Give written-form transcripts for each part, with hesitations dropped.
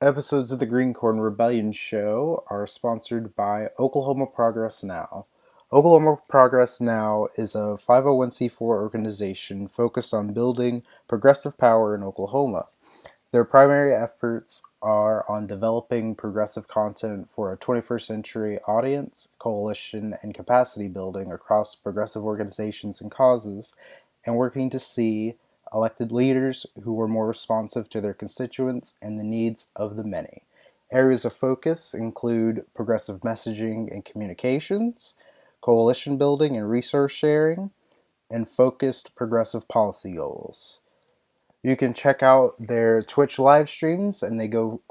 Episodes of the Green Corn Rebellion Show are sponsored by Oklahoma Progress Now. Oklahoma Progress Now is a 501c4 organization focused on building progressive power in Oklahoma. Their primary efforts are on developing progressive content for a 21st century audience, coalition, and capacity building across progressive organizations and causes, and working to see elected leaders who are more responsive to their constituents and the needs of the many. Areas of focus include progressive messaging and communications, coalition building and resource sharing, and focused progressive policy goals. You can check out their Twitch live streams, and they go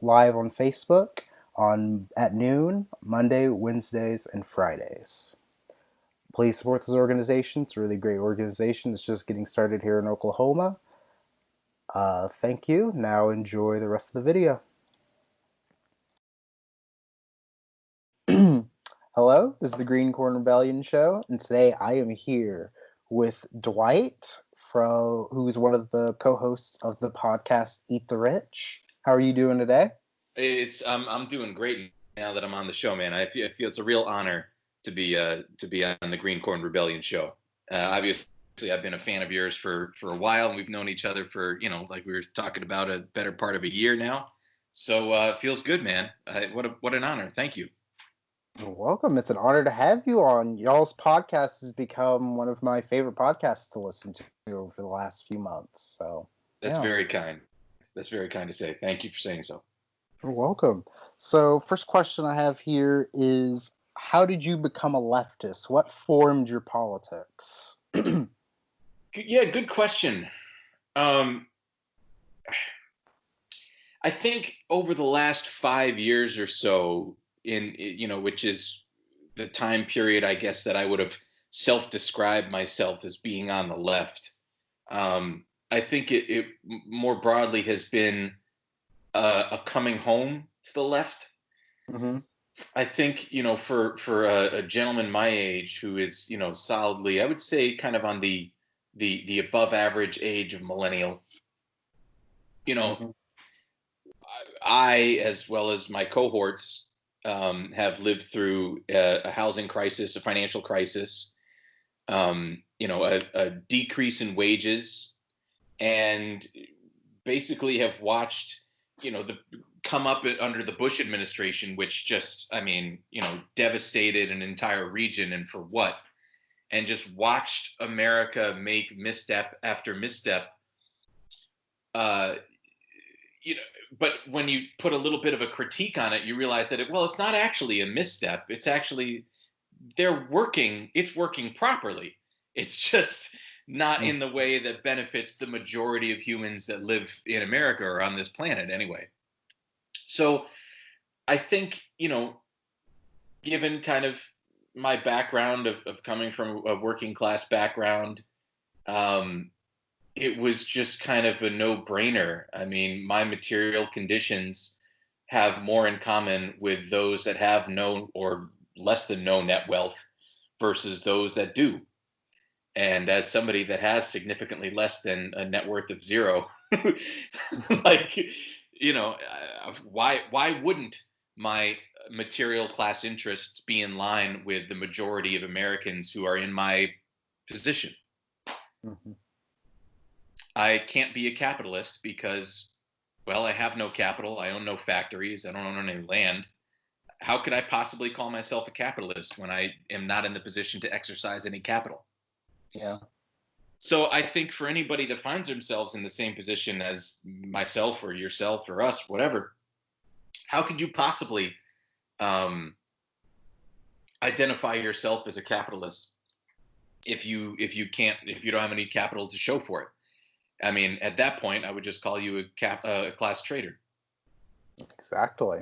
live on Facebook on at noon, Monday, Wednesdays, and Fridays. Please support this organization. It's a really great organization. It's just getting started here in Oklahoma. Thank you. Now enjoy the rest of the video. Hello, this is the Green Corn Rebellion Show, and today I am here with Dwight, who's one of the co-hosts of the podcast Eat the Rich. How are you doing today? I'm doing great now that I'm on the show, man. I feel it's a real honor to be on the Green Corn Rebellion show. Obviously, I've been a fan of yours for a while, and we've known each other for like we were talking about, a better part of a year now. So it feels good, man. What an honor. Thank you. You're welcome. It's an honor to have you on. Y'all's podcast has become one of my favorite podcasts to listen to over the last few months. So, That's yeah, very kind. That's very kind to say. Thank you for saying so. you're welcome. So, first question I have here is, how did you become a leftist? What formed your politics? Yeah, good question. Um, I think over the last 5 years or so, which is the time period, I guess, that I would have self-described myself as being on the left. I think it more broadly has been a coming home to the left. Mm-hmm. I think, for a gentleman my age who is, solidly, I would say, kind of on the above average age of millennial, you know, Mm-hmm. I, as well as my cohorts, have lived through a housing crisis, a financial crisis, a decrease in wages, and basically have watched, the come up under the Bush administration, which just, I mean, devastated an entire region, and for what? And just watched America make misstep after misstep. Uh, you know, but when you put a little bit of a critique on it, you realize that it's not actually a misstep. It's actually it's working properly. It's just not in the way that benefits the majority of humans that live in America or on this planet anyway. So I think, given kind of my background of coming from a working class background, um, it was just kind of a no-brainer. I mean, my material conditions have more in common with those that have no or less than no net wealth versus those that do. And as somebody that has significantly less than a net worth of zero, like, why wouldn't my material class interests be in line with the majority of Americans who are in my position? Mm-hmm. I can't be a capitalist because, well, I have no capital. I own no factories. I don't own any land. How could I possibly call myself a capitalist when I am not in the position to exercise any capital? Yeah. So I think for anybody that finds themselves in the same position as myself or yourself or us, whatever, how could you possibly um, identify yourself as a capitalist if you don't have any capital to show for it? I mean, at that point, I would just call you a class trader. Exactly.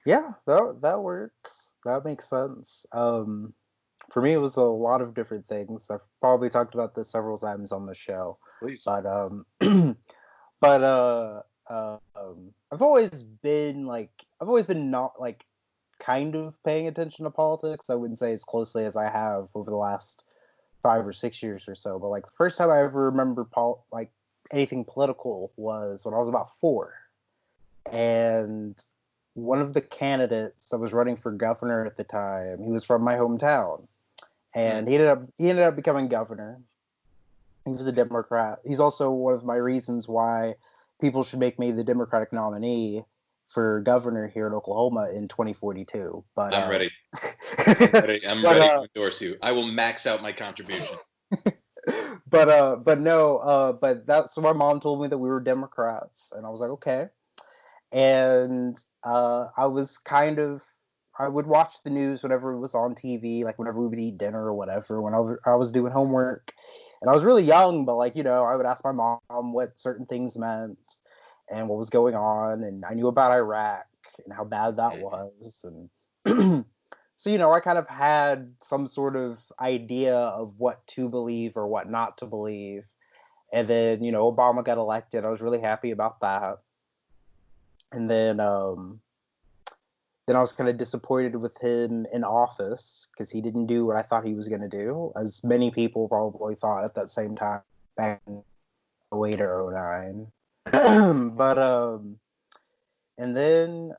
Yeah, that works. That makes sense. For me, it was a lot of different things. I've probably talked about this several times on the show, Please. but but I've always been not like kind of paying attention to politics. I wouldn't say as closely as I have over the last 5 or 6 years or so. But like the first time I ever remember anything political was when I was about 4. And one of the candidates that was running for governor at the time, he was from my hometown. And he ended up becoming governor. He was a Democrat. He's also one of my reasons why people should make me the Democratic nominee for governor here in Oklahoma in 2042. But I'm ready. I'm ready to endorse you. I will max out my contribution. but that's so my mom told me that we were Democrats, and I was like, okay. And I would watch the news whenever it was on TV, like whenever we would eat dinner or whatever, when I was doing homework. And I was really young, but like, I would ask my mom what certain things meant and what was going on. And I knew about Iraq and how bad that was. And so, I kind of had some sort of idea of what to believe or what not to believe. And then, Obama got elected. I was really happy about that. And then I was kind of disappointed with him in office because he didn't do what I thought he was going to do, as many people probably thought at that same time back in 08 or 09. And then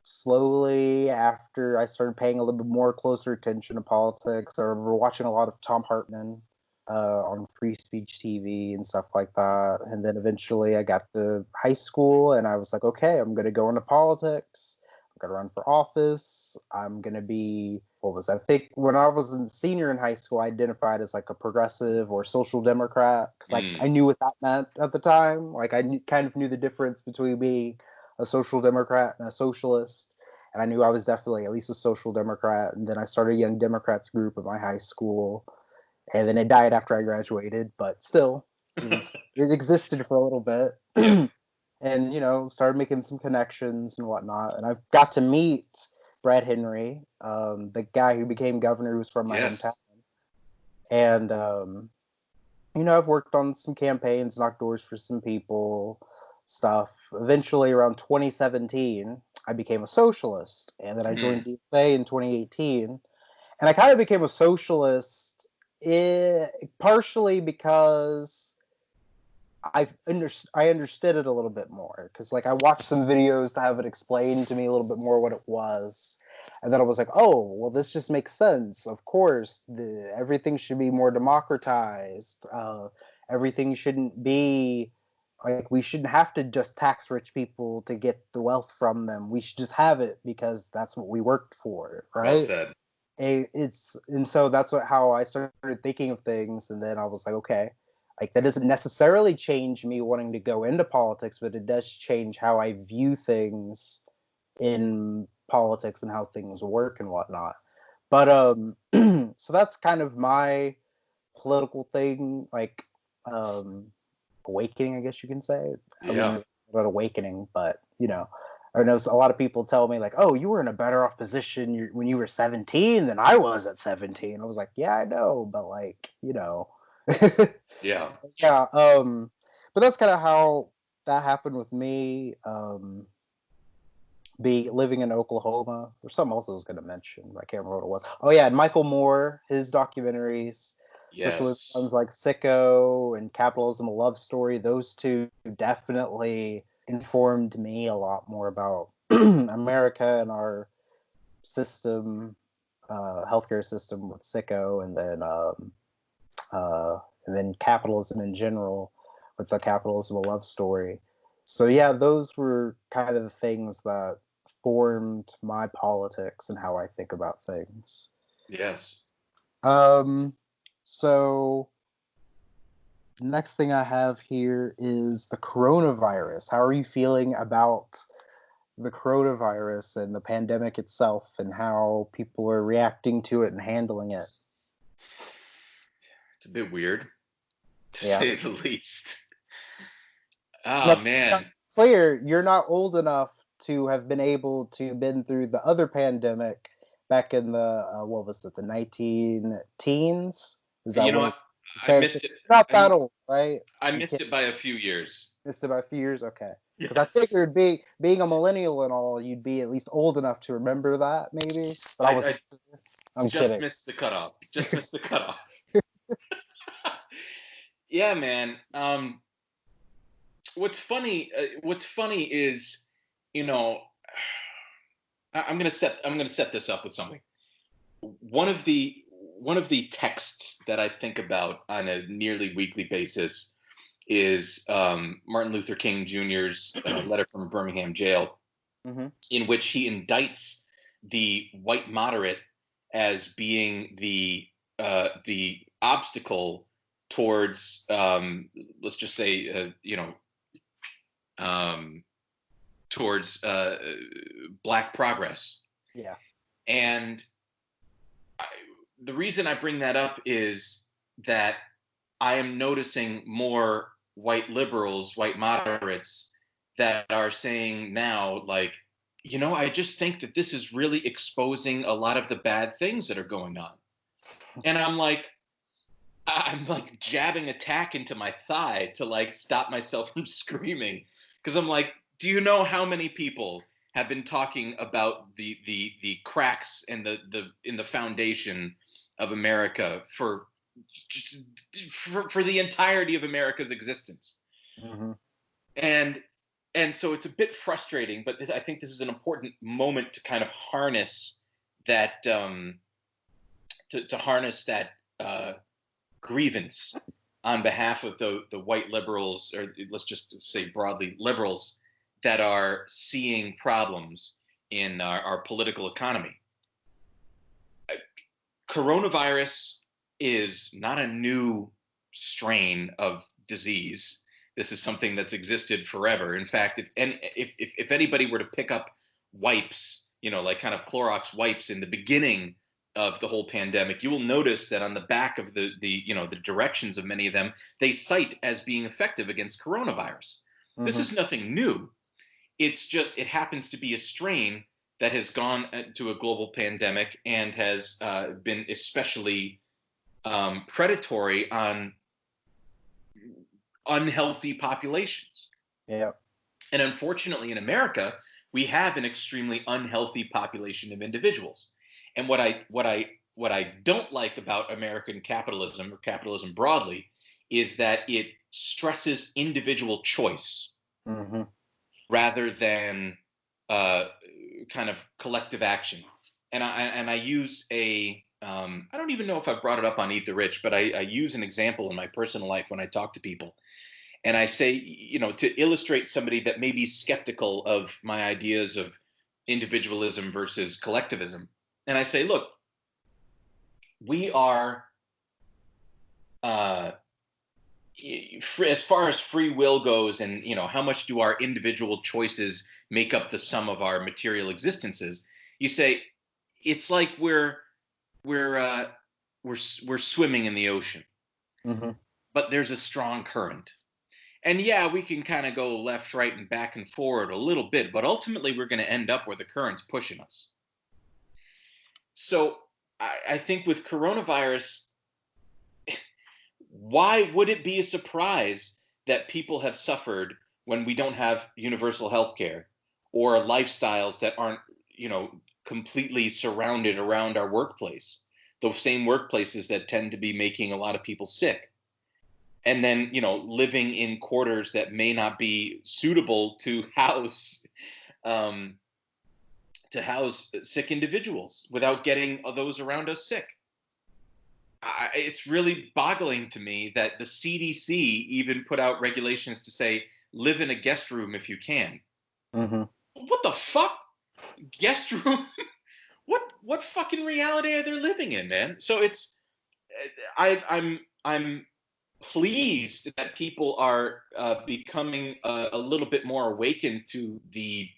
slowly after I started paying a little bit more closer attention to politics, I remember watching a lot of Tom Hartman on Free Speech TV and stuff like that. And then eventually I got to high school and I was like, okay, I'm going to go into politics. I'm going to run for office. I'm going to be, I think when I was a senior in high school, I identified as like a progressive or social democrat because I knew what that meant at the time. Like kind of knew the difference between being a social democrat and a socialist. And I knew I was definitely at least a social democrat. And then I started a Young Democrats group at my high school. And then it died after I graduated, but still, it existed for a little bit. Yeah. And, started making some connections and whatnot. And I got to meet Brad Henry, the guy who became governor, who was from my hometown. And, I've worked on some campaigns, knocked doors for some people, stuff. Eventually, around 2017, I became a socialist. And then I joined DSA in 2018. And I kind of became a socialist partially because I understood it a little bit more, because like I watched some videos to have it explained to me a little bit more what it was, and then I was like, oh well, this just makes sense. Of course, everything should be more democratized. Everything shouldn't be like, we shouldn't have to just tax rich people to get the wealth from them. We should just have it because that's what we worked for, right? Well said. And so that's how I started thinking of things. And then I was like, okay, like that doesn't necessarily change me wanting to go into politics, but it does change how I view things in politics and how things work and whatnot. But so that's kind of my political thing, like awakening, I guess you can say. Yeah. I mean, not awakening, but I know a lot of people tell me like, oh, you were in a better off position when you were 17 than I was at 17. I was like, yeah, I know, but like, Yeah. yeah. But that's kind of how that happened with me. Living in Oklahoma, or something else I was going to mention. I can't remember what it was. Oh yeah, and Michael Moore, his documentaries, especially ones like Sicko and Capitalism: A Love Story. Those two definitely informed me a lot more about America and our system, healthcare system with Sicko, and then capitalism in general with the Capitalism: A Love Story. So yeah, those were kind of the things that formed my politics and how I think about things. Yes. So next thing I have here is the coronavirus. How are you feeling about the coronavirus and the pandemic itself and how people are reacting to it and handling it? It's a bit weird, to say the least. Oh, now, man. Clear, you're not old enough to have been able to been through the other pandemic back in the what was it, the 19 teens? Is that what? I missed it. Not that old, right? I missed it by a few years. Missed it by a few years, okay. Because I figured being a millennial and all, you'd be at least old enough to remember that, maybe. But I'm just kidding. Missed the cutoff. Just missed the cutoff. Yeah, man. What's funny is, you know, I'm gonna set this up with something. One of the one of the texts that I think about on a nearly weekly basis is Martin Luther King Jr.'s letter from Birmingham jail, Mm-hmm. in which he indicts the white moderate as being the obstacle towards, let's just say, um, towards black progress. Yeah. And I, the reason I bring that up is that I am noticing more white liberals, white moderates that are saying now, like, I just think that this is really exposing a lot of the bad things that are going on. And I'm like jabbing a tack into my thigh to like stop myself from screaming. Because I'm like, do you know how many people have been talking about the cracks and the in the foundation of America just for the entirety of America's existence? Mm-hmm. And so it's a bit frustrating, but I think this is an important moment to kind of harness that to harness that grievance on behalf of the white liberals, or let's just say broadly liberals, that are seeing problems in our political economy. Coronavirus is not a new strain of disease. This is something that's existed forever. In fact, if anybody were to pick up wipes, like kind of Clorox wipes in the beginning of the whole pandemic, you will notice that on the back of the directions of many of them, they cite as being effective against coronavirus. This Mm-hmm. is nothing new. It's just it happens to be a strain that has gone to a global pandemic and has been especially predatory on unhealthy populations. Yeah. And unfortunately, in America, we have an extremely unhealthy population of individuals. And what I don't like about American capitalism, or capitalism broadly, is that it stresses individual choice Mm-hmm. rather than uh, kind of collective action. And I use I don't even know if I've brought it up on Eat the Rich, but I use an example in my personal life when I talk to people. And I say, to illustrate somebody that may be skeptical of my ideas of individualism versus collectivism. And I say, look, we are, uh, as far as free will goes, and how much do our individual choices make up the sum of our material existences? You say it's like we're uh, we're swimming in the ocean, Mm-hmm. but there's a strong current. And yeah, we can kind of go left, right, and back and forward a little bit, but ultimately we're going to end up where the current's pushing us. So I think with coronavirus, why would it be a surprise that people have suffered when we don't have universal health care or lifestyles that aren't, completely surrounded around our workplace? Those same workplaces that tend to be making a lot of people sick. And then, living in quarters that may not be suitable um, to house sick individuals without getting those around us sick. It's really boggling to me that the CDC even put out regulations to say live in a guest room if you can. Mm-hmm. What the fuck? Guest room? What fucking reality are they living in, man? So it's I'm pleased that people are becoming a little bit more awakened to the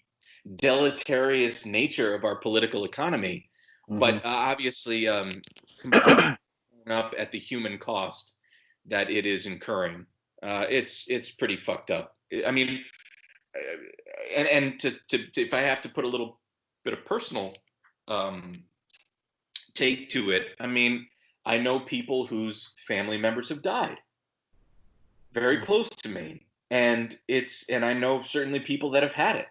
deleterious nature of our political economy, but Mm-hmm. obviously completely up at the human cost that it is incurring. It's pretty fucked up. I mean, and if I have to put a little bit of personal um, take to it, I mean, I know people whose family members have died very Mm-hmm. close to me, and I know certainly people that have had it,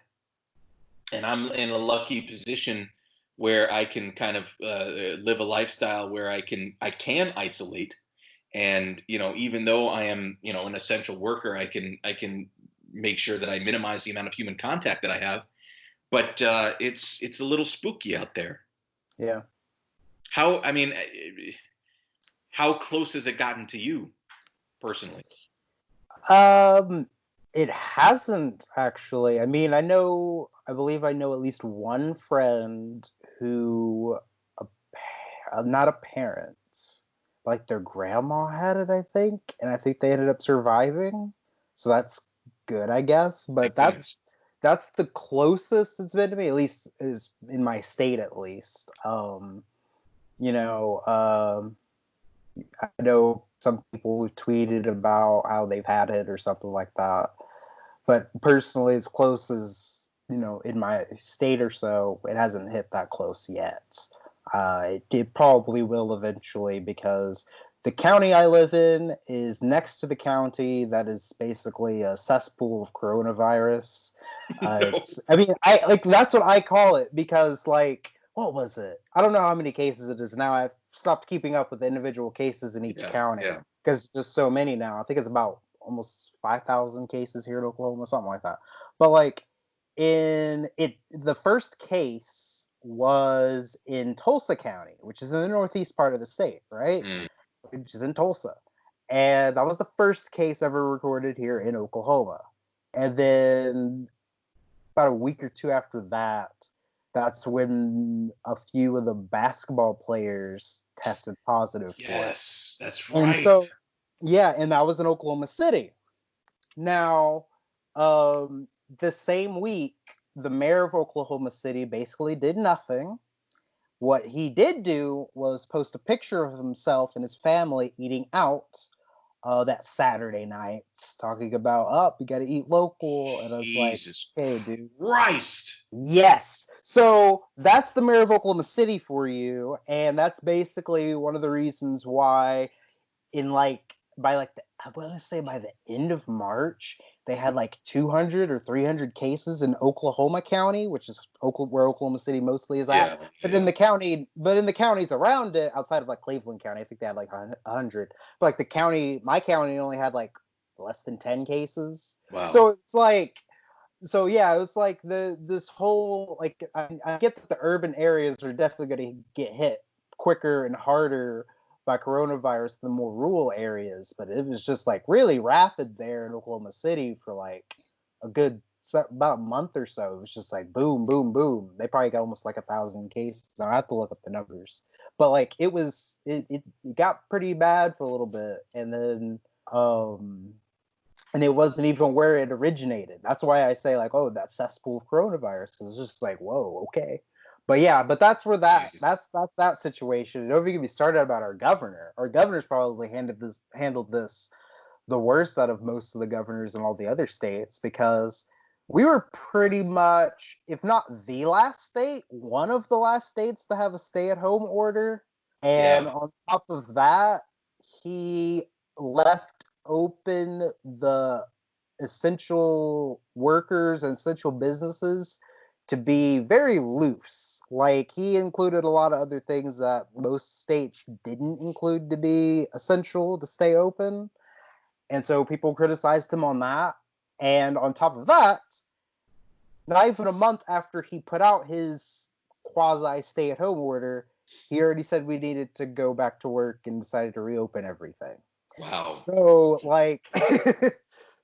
and I'm in a lucky position where I can kind of live a lifestyle where I can isolate And even though I am an essential worker, I can make sure that I minimize the amount of human contact that I have. But it's a little spooky out there. Yeah. How I mean, how close has it gotten to you personally? Um, it hasn't actually. I mean, I believe I know at least one friend who, not a parent, like their grandma had it, I think, and I think they ended up surviving. So that's good, I guess. But Thank goodness. that's the closest it's been to me, at least is in my state, at least. You know, I know some people who've tweeted about how they've had it or something like that. But personally, as close as, in my state or so, it hasn't hit that close yet. It probably will eventually, because the county I live in is next to the county that is basically a cesspool of coronavirus. No. I mean, I like that's what I call it, because like, what was it? I don't know how many cases it is now. I've stopped keeping up with the individual cases in each Yeah, county yeah. because just so many now. I think it's about almost 5,000 cases here in Oklahoma, something like that. But like, the first case was in Tulsa County, which is in the northeast part of the state, right? Mm. Which is in Tulsa. And that was the first case ever recorded here in Oklahoma. And then about a week or two after that, that's when a few of the basketball players tested positive for it. Yes, that's And right. so, yeah, and that was in Oklahoma City. Now, um, the same week, the mayor of Oklahoma City basically did nothing. What he did do was post a picture of himself and his family eating out that Saturday night, talking about, you got to eat local. And I was like, Jesus hey, dude. Christ. Yes. So that's the mayor of Oklahoma City for you. And that's basically one of the reasons why in like by like I want to say by the end of March, they had like 200 or 300 cases in Oklahoma County, which is where Oklahoma City mostly is at. Yeah, But in yeah. the counties around it, outside of like Cleveland County, I think they had like 100. But like my county only had like less than 10 cases. Wow. So it's like, so yeah, it was like this whole like I get that the urban areas are definitely going to get hit quicker and harder by coronavirus than more rural areas, but it was just like really rapid there in Oklahoma City for like a good about a month or so. It was just like boom, boom, boom. They probably got almost like 1,000 cases. I have to look up the numbers, but like it got pretty bad for a little bit, and then and it wasn't even where it originated. That's why I say like, oh, that cesspool of coronavirus, because it's just like, whoa, okay. But yeah, but that's where Jesus. that's that situation. Don't even get me started about our governor. Our governor's probably handled this the worst out of most of the governors in all the other states, because we were pretty much, if not the last state, one of the last states to have a stay-at-home order. And Yeah. on top of that, he left open the essential workers and essential businesses to be very loose. Like, he included a lot of other things that most states didn't include to be essential to stay open. And so people criticized him on that. And on top of that, not even a month after he put out his quasi stay at home order, he already said we needed to go back to work and decided to reopen everything. Wow. So like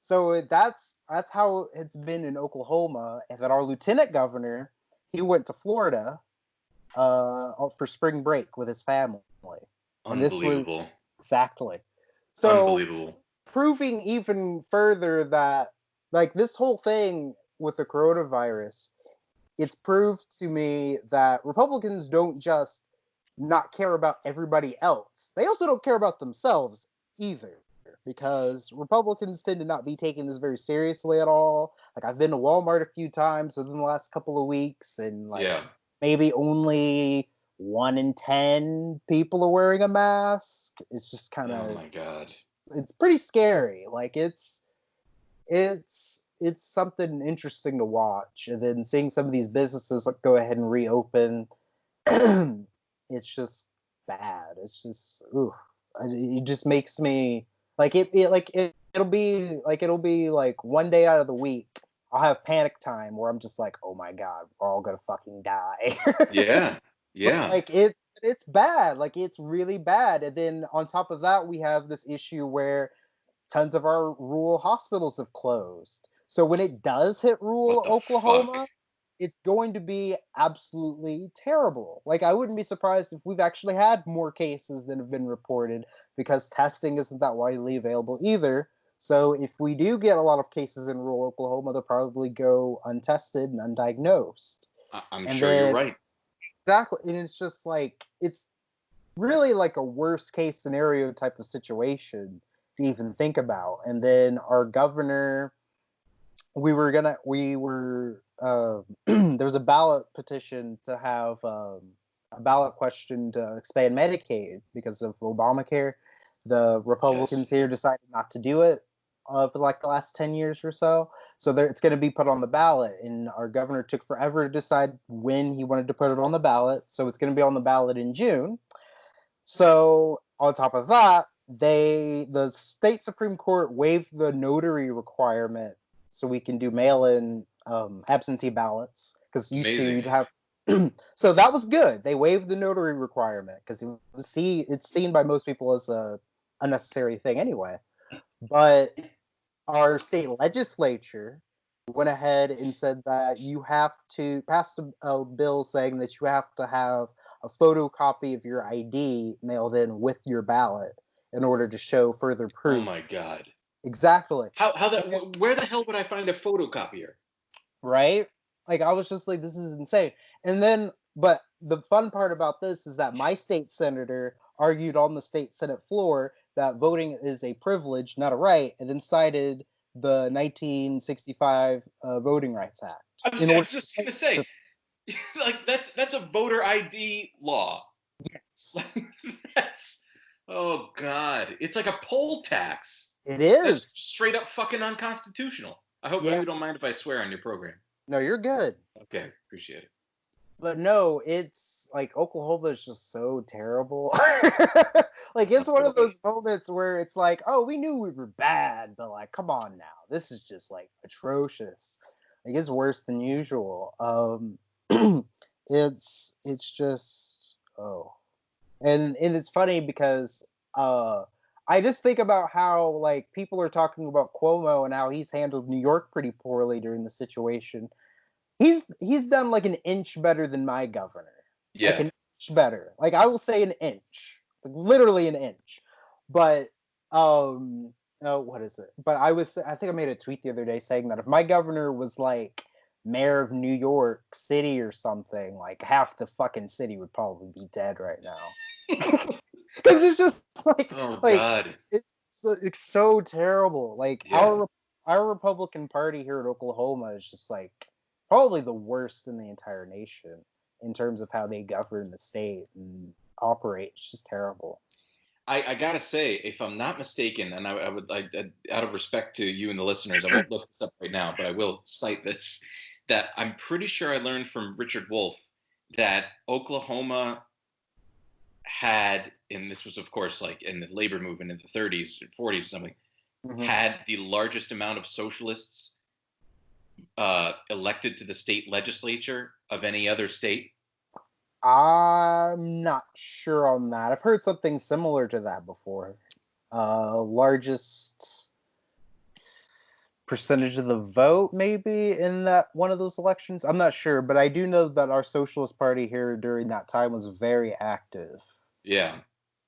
so that's how it's been in Oklahoma. And that our lieutenant governor, he went to Florida for spring break with his family. And this was Unbelievable. exactly. So Unbelievable. proving even further that like this whole thing with the coronavirus, it's proved to me that Republicans don't just not care about everybody else. They also don't care about themselves either, because Republicans tend to not be taking this very seriously at all. Like, I've been to Walmart a few times within the last couple of weeks, and like Yeah. maybe only 1 in 10 people are wearing a mask. It's just kind Oh of, my God. it's pretty scary. Like, it's something interesting to watch, and then seeing some of these businesses like go ahead and reopen. It's just bad. It's just ooh. it just makes me like it'll be like one day out of the week I'll have panic time where I'm just like, oh my god, we're all gonna fucking die. Yeah. But Yeah. like it's bad, like it's really bad. And then on top of that, we have this issue where tons of our rural hospitals have closed. So when it does hit What rural the fuck? Oklahoma, it's going to be absolutely terrible. Like I wouldn't be surprised if we've actually had more cases than have been reported because testing isn't that widely available either. So if we do get a lot of cases in rural Oklahoma, they'll probably go untested and undiagnosed. I'm And sure you're then right. exactly, and it's just like it's really like a worst case scenario type of situation to even think about. And then our governor, we were there was a ballot petition to have a ballot question to expand Medicaid because of Obamacare. The Yes. Republicans here decided not to do it for like the last 10 years or so. So it's going to be put on the ballot. And our governor took forever to decide when he wanted to put it on the ballot. So it's going to be on the ballot in June. So on top of that, the state Supreme Court waived the notary requirement so we can do mail-in absentee ballots because used to Amazing. you'd have. So that was good. They waived the notary requirement because it's seen by most people as a unnecessary thing anyway. But our state legislature went ahead and said that you have to pass a bill saying that you have to have a photocopy of your ID mailed in with your ballot in order to show further Oh proof. my god. Exactly. How that? And, Where the hell would I find a photocopier? right? Like I was just like, this is insane. And then, but the fun part about this is that my state senator argued on the state Senate floor that voting is a privilege, not a right, and then cited the 1965 Voting Rights Act in I order was just to gonna say, to like that's a voter ID law. yes, Like that's oh god, it's like a poll tax. it That's is. straight up fucking unconstitutional. I hope Yeah, you don't mind if I swear on your program. no, you're good. Okay, appreciate it. But no, it's like Oklahoma is just so terrible. Like Oh it's one of boy. those moments where it's like, oh, we knew we were bad, but like, come on now, this is just like atrocious. Like it's worse than usual. It's just oh, and it's funny because uh, I just think about how like people are talking about Cuomo and how he's handled New York pretty poorly during the situation. He's done like an inch better than my governor. Like Yeah. an inch better. Like I will say an inch. Like literally an inch. But oh, what is it? But I think I made a tweet the other day saying that if my governor was like mayor of New York City or something, like half the fucking city would probably be dead right now. Because it's just Oh like god. it's so terrible. Like Yeah. our Republican Party here in Oklahoma is just like probably the worst in the entire nation in terms of how they govern the state and operate. It's just terrible. I gotta say, if I'm not mistaken, and I would out of respect to you and the listeners, I won't look this up right now, but I will cite this. That I'm pretty sure I learned from Richard Wolff that Oklahoma had, and this was of course like in the labor movement in the 30s, 40s, something, Hmm. had the largest amount of socialists elected to the state legislature of any other state. I'm not sure on that. I've heard something similar to that before. Largest percentage of the vote maybe in that one of those elections. I'm not sure, but I do know that our Socialist Party here during that time was very active. Yeah.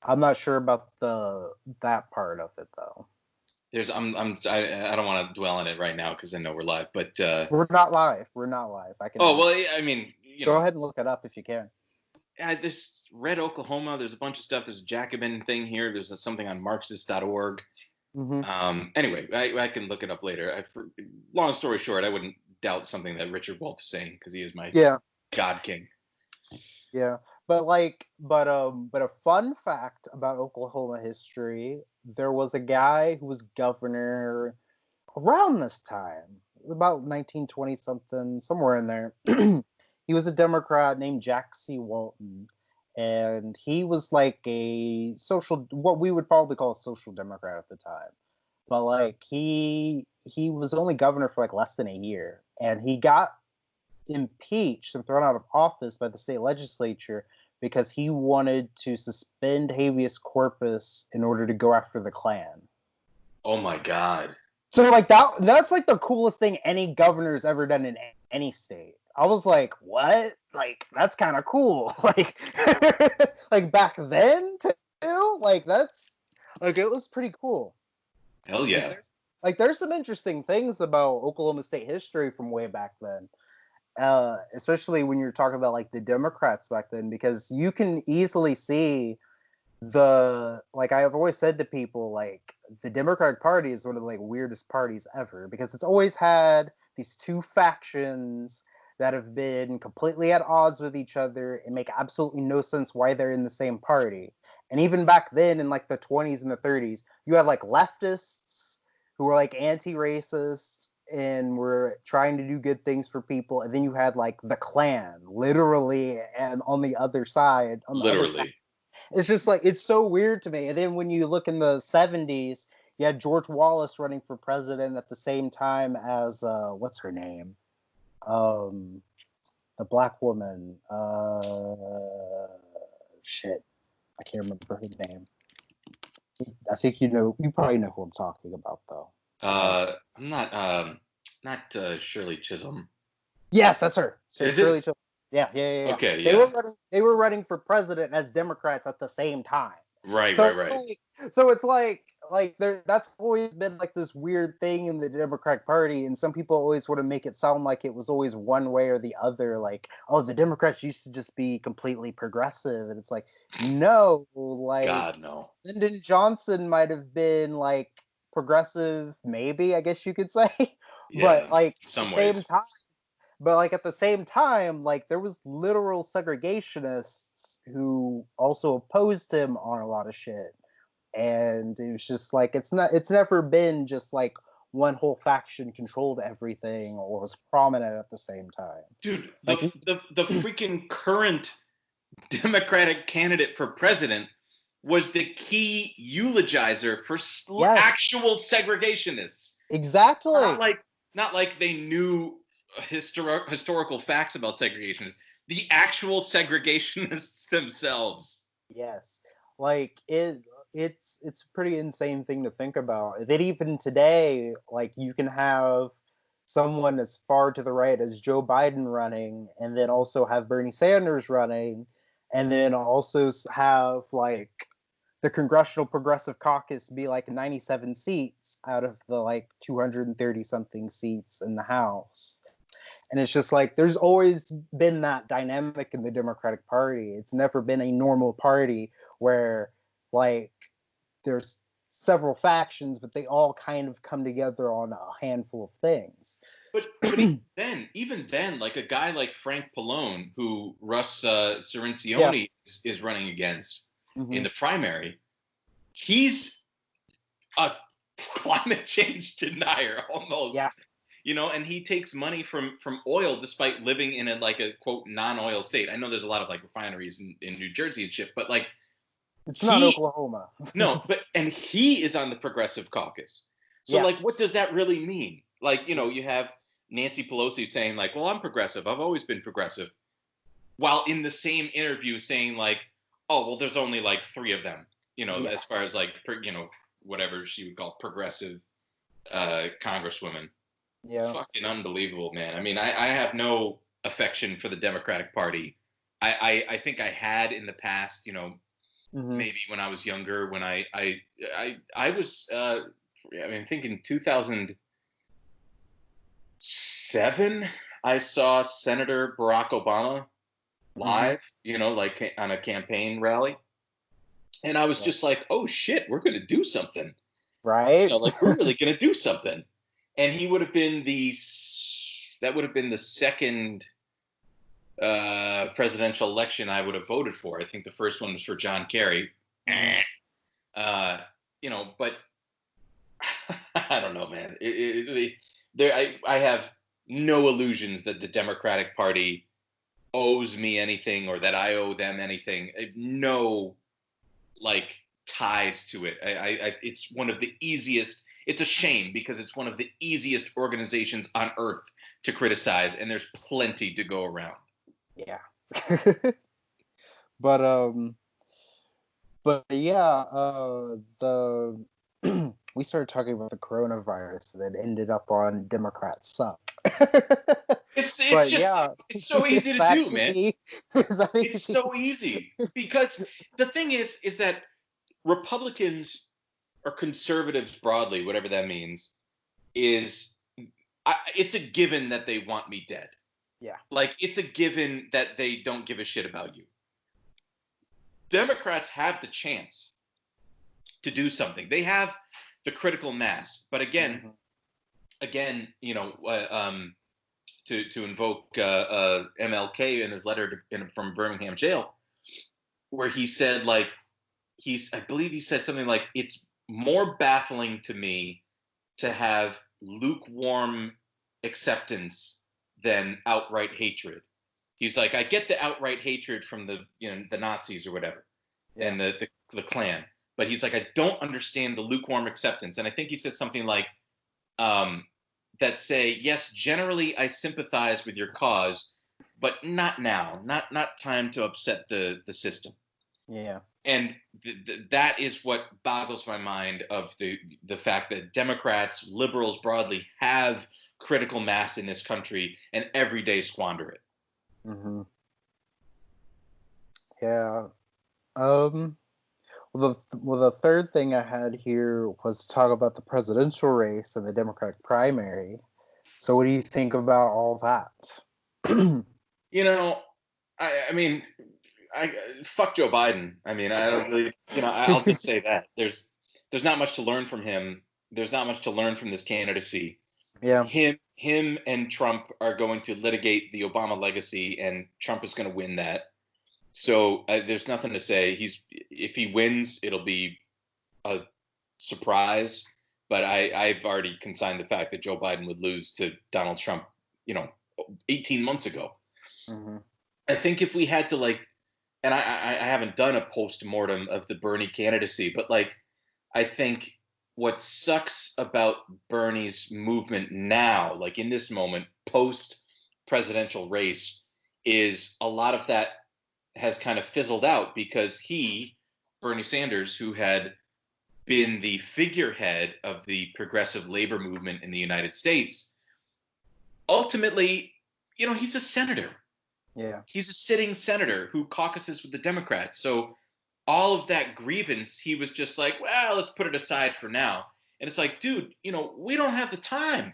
I'm not sure about the that part of it though. I don't want to dwell on it right now because I know we're live, but We're not live. We're not live. I oh can well, I mean, go ahead and look it up if you can. this Red Oklahoma. There's a bunch of stuff. There's a Jacobin thing here. There's something on Marxist.org. Hmm. Anyway, I can look it up later. Long story short, I wouldn't doubt something that Richard Wolff is saying because he is my Yeah, God King. yeah. But a fun fact about Oklahoma history, there was a guy who was governor around this time, about 1920 something, somewhere in there. He was a Democrat named Jack C. Walton, and he was like a what we would probably call a social democrat at the time. But like he was only governor for like less than a year, and he got impeached and thrown out of office by the state legislature because he wanted to suspend habeas corpus in order to go after the Klan. Oh my God. So like that's like the coolest thing any governor's ever done in any state. I was like, what? Like that's kind of cool. Like like back then too? Like that's like it was pretty cool. Hell yeah. There's some interesting things about Oklahoma State history from way back then. Especially when you're talking about like the Democrats back then, because you can easily see like I've always said to people, like the Democratic Party is one of the like weirdest parties ever, because it's always had these two factions that have been completely at odds with each other and make absolutely no sense why they're in the same party. And even back then in like the 20s and the 30s, you had like leftists who were like anti-racist and were trying to do good things for people, and then you had like the Klan literally and on the other side, on the other side. It's just like it's so weird to me. And then when you look in the 70s, you had George Wallace running for president at the same time as what's her name, the black woman, shit, I can't remember her name. I think you probably know who I'm talking about though. I'm not Shirley Chisholm. Yes, that's her. Is Shirley it? Chisholm. Yeah. Okay, They yeah. they were running for president as Democrats at the same time. Right, So right, it's right. like that's always been like this weird thing in the Democratic Party, and some people always want to make it sound like it was always one way or the other. Like, oh, the Democrats used to just be completely progressive, and it's like, no, like God, no. Lyndon Johnson might have been like progressive, maybe I guess you could say, but Yeah, like at the some same ways. time. But like at the same time, like there was literal segregationists who also opposed him on a lot of shit. And it was just like it's never been just like one whole faction controlled everything or was prominent at the same time. Dude, Like the freaking current Democratic candidate for president was the key eulogizer for yes, actual segregationists. Not exactly. like not like they knew historical facts about segregationists. The actual segregationists themselves. Yes. Like it's a pretty insane thing to think about. That even today, like you can have someone as far to the right as Joe Biden running, and then also have Bernie Sanders running, and then also have like the Congressional Progressive Caucus be like 97 seats out of the like 230 something seats in the House. And it's just like there's always been that dynamic in the Democratic Party. It's never been a normal party where like there's several factions, but they all kind of come together on a handful of things. But even then, like a guy like Frank Pallone, who Russ Yeah. Cirincione is running against in Mm-hmm. the primary, he's a climate change denier Yeah. almost. And he takes money from oil despite living in a quote non-oil state. I know there's a lot of like refineries in New Jersey and shit, but like It's not he Oklahoma. no, but and he is on the progressive caucus. So Yeah. like what does that really mean? Like, you have Nancy Pelosi saying like, "Well, I'm progressive. I've always been progressive." While in the same interview saying like, "Oh, well there's only like 3 of them." As far Yes. as like whatever she would call progressive congresswomen. Yeah. Fucking unbelievable, man. I mean, I have no affection for the Democratic Party. I think I had in the past, Mm-hmm. maybe when I was younger, when I was I mean, I think in 2007 I saw Senator Barack Obama Mm-hmm. live, like on a campaign rally. And I was Yeah. just like, "Oh shit, we're going to do something." Right. Like we're really going to do something. And he would have been that would have been the second presidential election I would have voted for. I think the first one was for John Kerry. Mm-hmm. Uh, but I don't know, man. There, I have no illusions that the Democratic Party owes me anything or that I owe them anything. No, like, ties to it. It's one of the easiest. It's a shame because it's one of the easiest organizations on earth to criticize, and there's plenty to go around. Yeah. But yeah, the we started talking about the coronavirus that ended up on Democrats Suck. It's But just yeah, it's so easy is to that do, man. easy? Is that It's easy? so easy because the thing is that Republicans or conservatives broadly, whatever that means, it's a given that they want me dead. Yeah. Like, it's a given that they don't give a shit about you. Democrats have the chance to do something. They have the critical mass, but again, you know, to invoke MLK in his letter from Birmingham jail, where he said, like, I believe he said something like, it's more baffling to me to have lukewarm acceptance than outright hatred. He's like, I get the outright hatred from the Nazis or whatever, Yeah. and the Klan, but he's like, I don't understand the lukewarm acceptance. And I think he said something like, that say, yes, generally I sympathize with your cause, but not now, not time to upset the system. Yeah. And that is what boggles my mind of the fact that Democrats, liberals broadly, have critical mass in this country and every day squander it. Mm-hmm. Yeah. Well, the third thing I had here was to talk about the presidential race and the Democratic primary. So, what do you think about all that? You know, I mean, fuck Joe Biden. I mean, I don't really, I'll just say that there's not much to learn from him. There's not much to learn from this candidacy. Yeah. Him and Trump are going to litigate the Obama legacy, and Trump is going to win that. So there's nothing to say. If he wins, it'll be a surprise. But I've already consigned the fact that Joe Biden would lose to Donald Trump, 18 months ago. Mm-hmm. I think if we had to, like, and I haven't done a post-mortem of the Bernie candidacy, but, like, I think what sucks about Bernie's movement now, like in this moment, post presidential race, is a lot of that has kind of fizzled out because Bernie Sanders, who had been the figurehead of the progressive labor movement in the United States, ultimately, he's a senator. Yeah. He's a sitting senator who caucuses with the Democrats. So all of that grievance, he was just like, well, let's put it aside for now. And it's like, dude, we don't have the time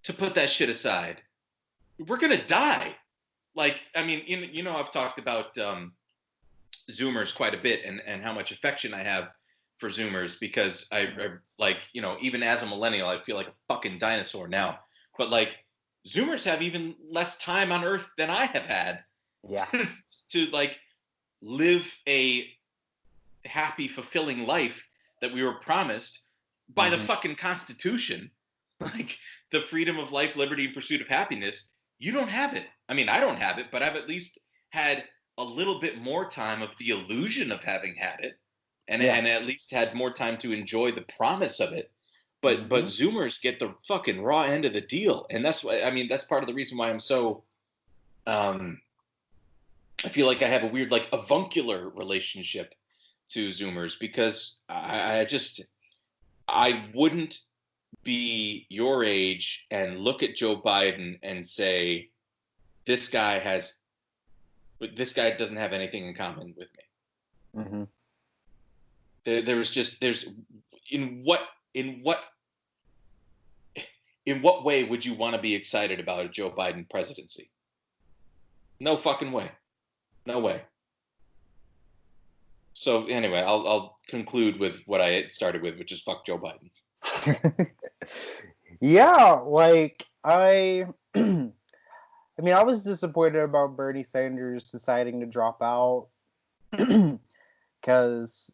to put that shit aside. We're going to die. Like, I mean, I've talked about Zoomers quite a bit and how much affection I have for Zoomers because I like, even as a millennial, I feel like a fucking dinosaur now. But, like, Zoomers have even less time on Earth than I have had. Yeah. To, like, live a happy, fulfilling life that we were promised by the fucking Constitution, like the freedom of life, liberty, and pursuit of happiness. You don't have it. I mean, I don't have it, but I've at least had a little bit more time of the illusion of having had it, and at least had more time to enjoy the promise of it. But Zoomers get the fucking raw end of the deal, and that's why. I mean, that's part of the reason why I'm so. I feel like I have a weird, like, avuncular relationship to Zoomers because I wouldn't be your age and look at Joe Biden and say, this guy doesn't have anything in common with me. Mm-hmm. There's in what way would you want to be excited about a Joe Biden presidency? No fucking way. No way. So anyway, I'll conclude with what I started with, which is fuck Joe Biden. Yeah, like I mean, I was disappointed about Bernie Sanders deciding to drop out because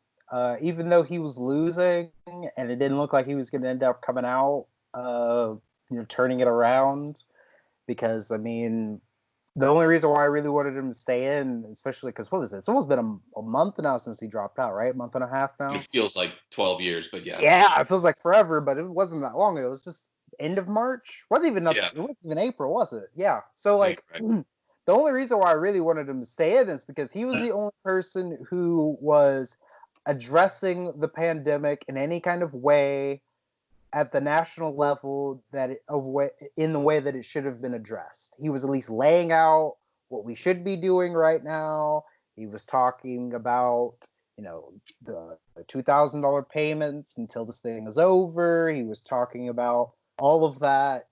even though he was losing and it didn't look like he was going to end up coming out, turning it around, because I mean, the only reason why I really wanted him to stay in, especially because what was it? It's almost been a month now since he dropped out, right? Month and a half now. It feels like 12 years, but yeah. Yeah, it feels like forever, but it wasn't that long ago. It was just end of March. Yeah. It wasn't even April, was it? Yeah. So Right, like right. the only reason why I really wanted him to stay in is because he was the only person who was addressing the pandemic in any kind of way at the national level in the way that it should have been addressed. He was at least laying out what we should be doing right now. He was talking about, the $2,000 payments until this thing is over. He was talking about all of that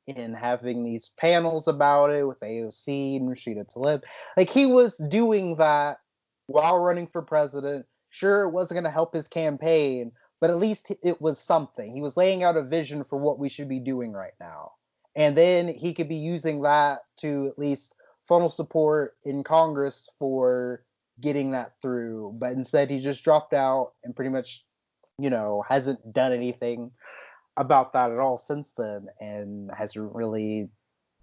and having these panels about it with AOC and Rashida Tlaib. Like, he was doing that while running for president. Sure, it wasn't going to help his campaign, but at least it was something. He was laying out a vision for what we should be doing right now. And then he could be using that to at least funnel support in Congress for getting that through. But instead, he just dropped out and pretty much, hasn't done anything about that at all since then and hasn't really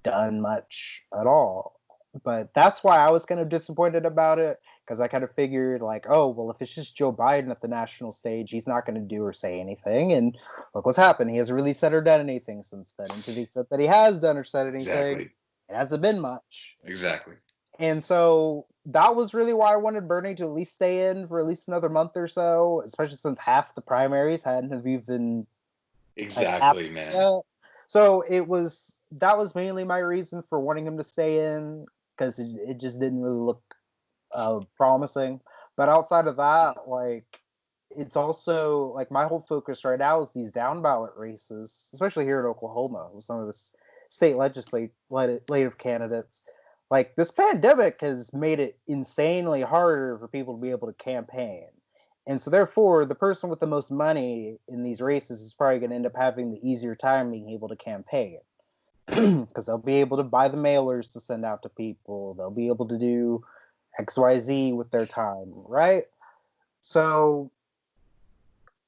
done much at all. But that's why I was kind of disappointed about it, because I kind of figured, like, oh, well, if it's just Joe Biden at the national stage, he's not going to do or say anything. And look what's happened. He hasn't really said or done anything since then. And to the extent that he has done or said anything, Exactly. it hasn't been much. Exactly. And so that was really why I wanted Bernie to at least stay in for at least another month or so, especially since half the primaries hadn't even Exactly, man. yet. So that was mainly my reason for wanting him to stay in, because it just didn't really look promising. But outside of that, like, it's also like my whole focus right now is these down ballot races, especially here in Oklahoma with some of the state legislative candidates. Like, this pandemic has made it insanely harder for people to be able to campaign. And so therefore, the person with the most money in these races is probably going to end up having the easier time being able to campaign. Because they'll be able to buy the mailers to send out to people. They'll be able to do XYZ with their time, right? So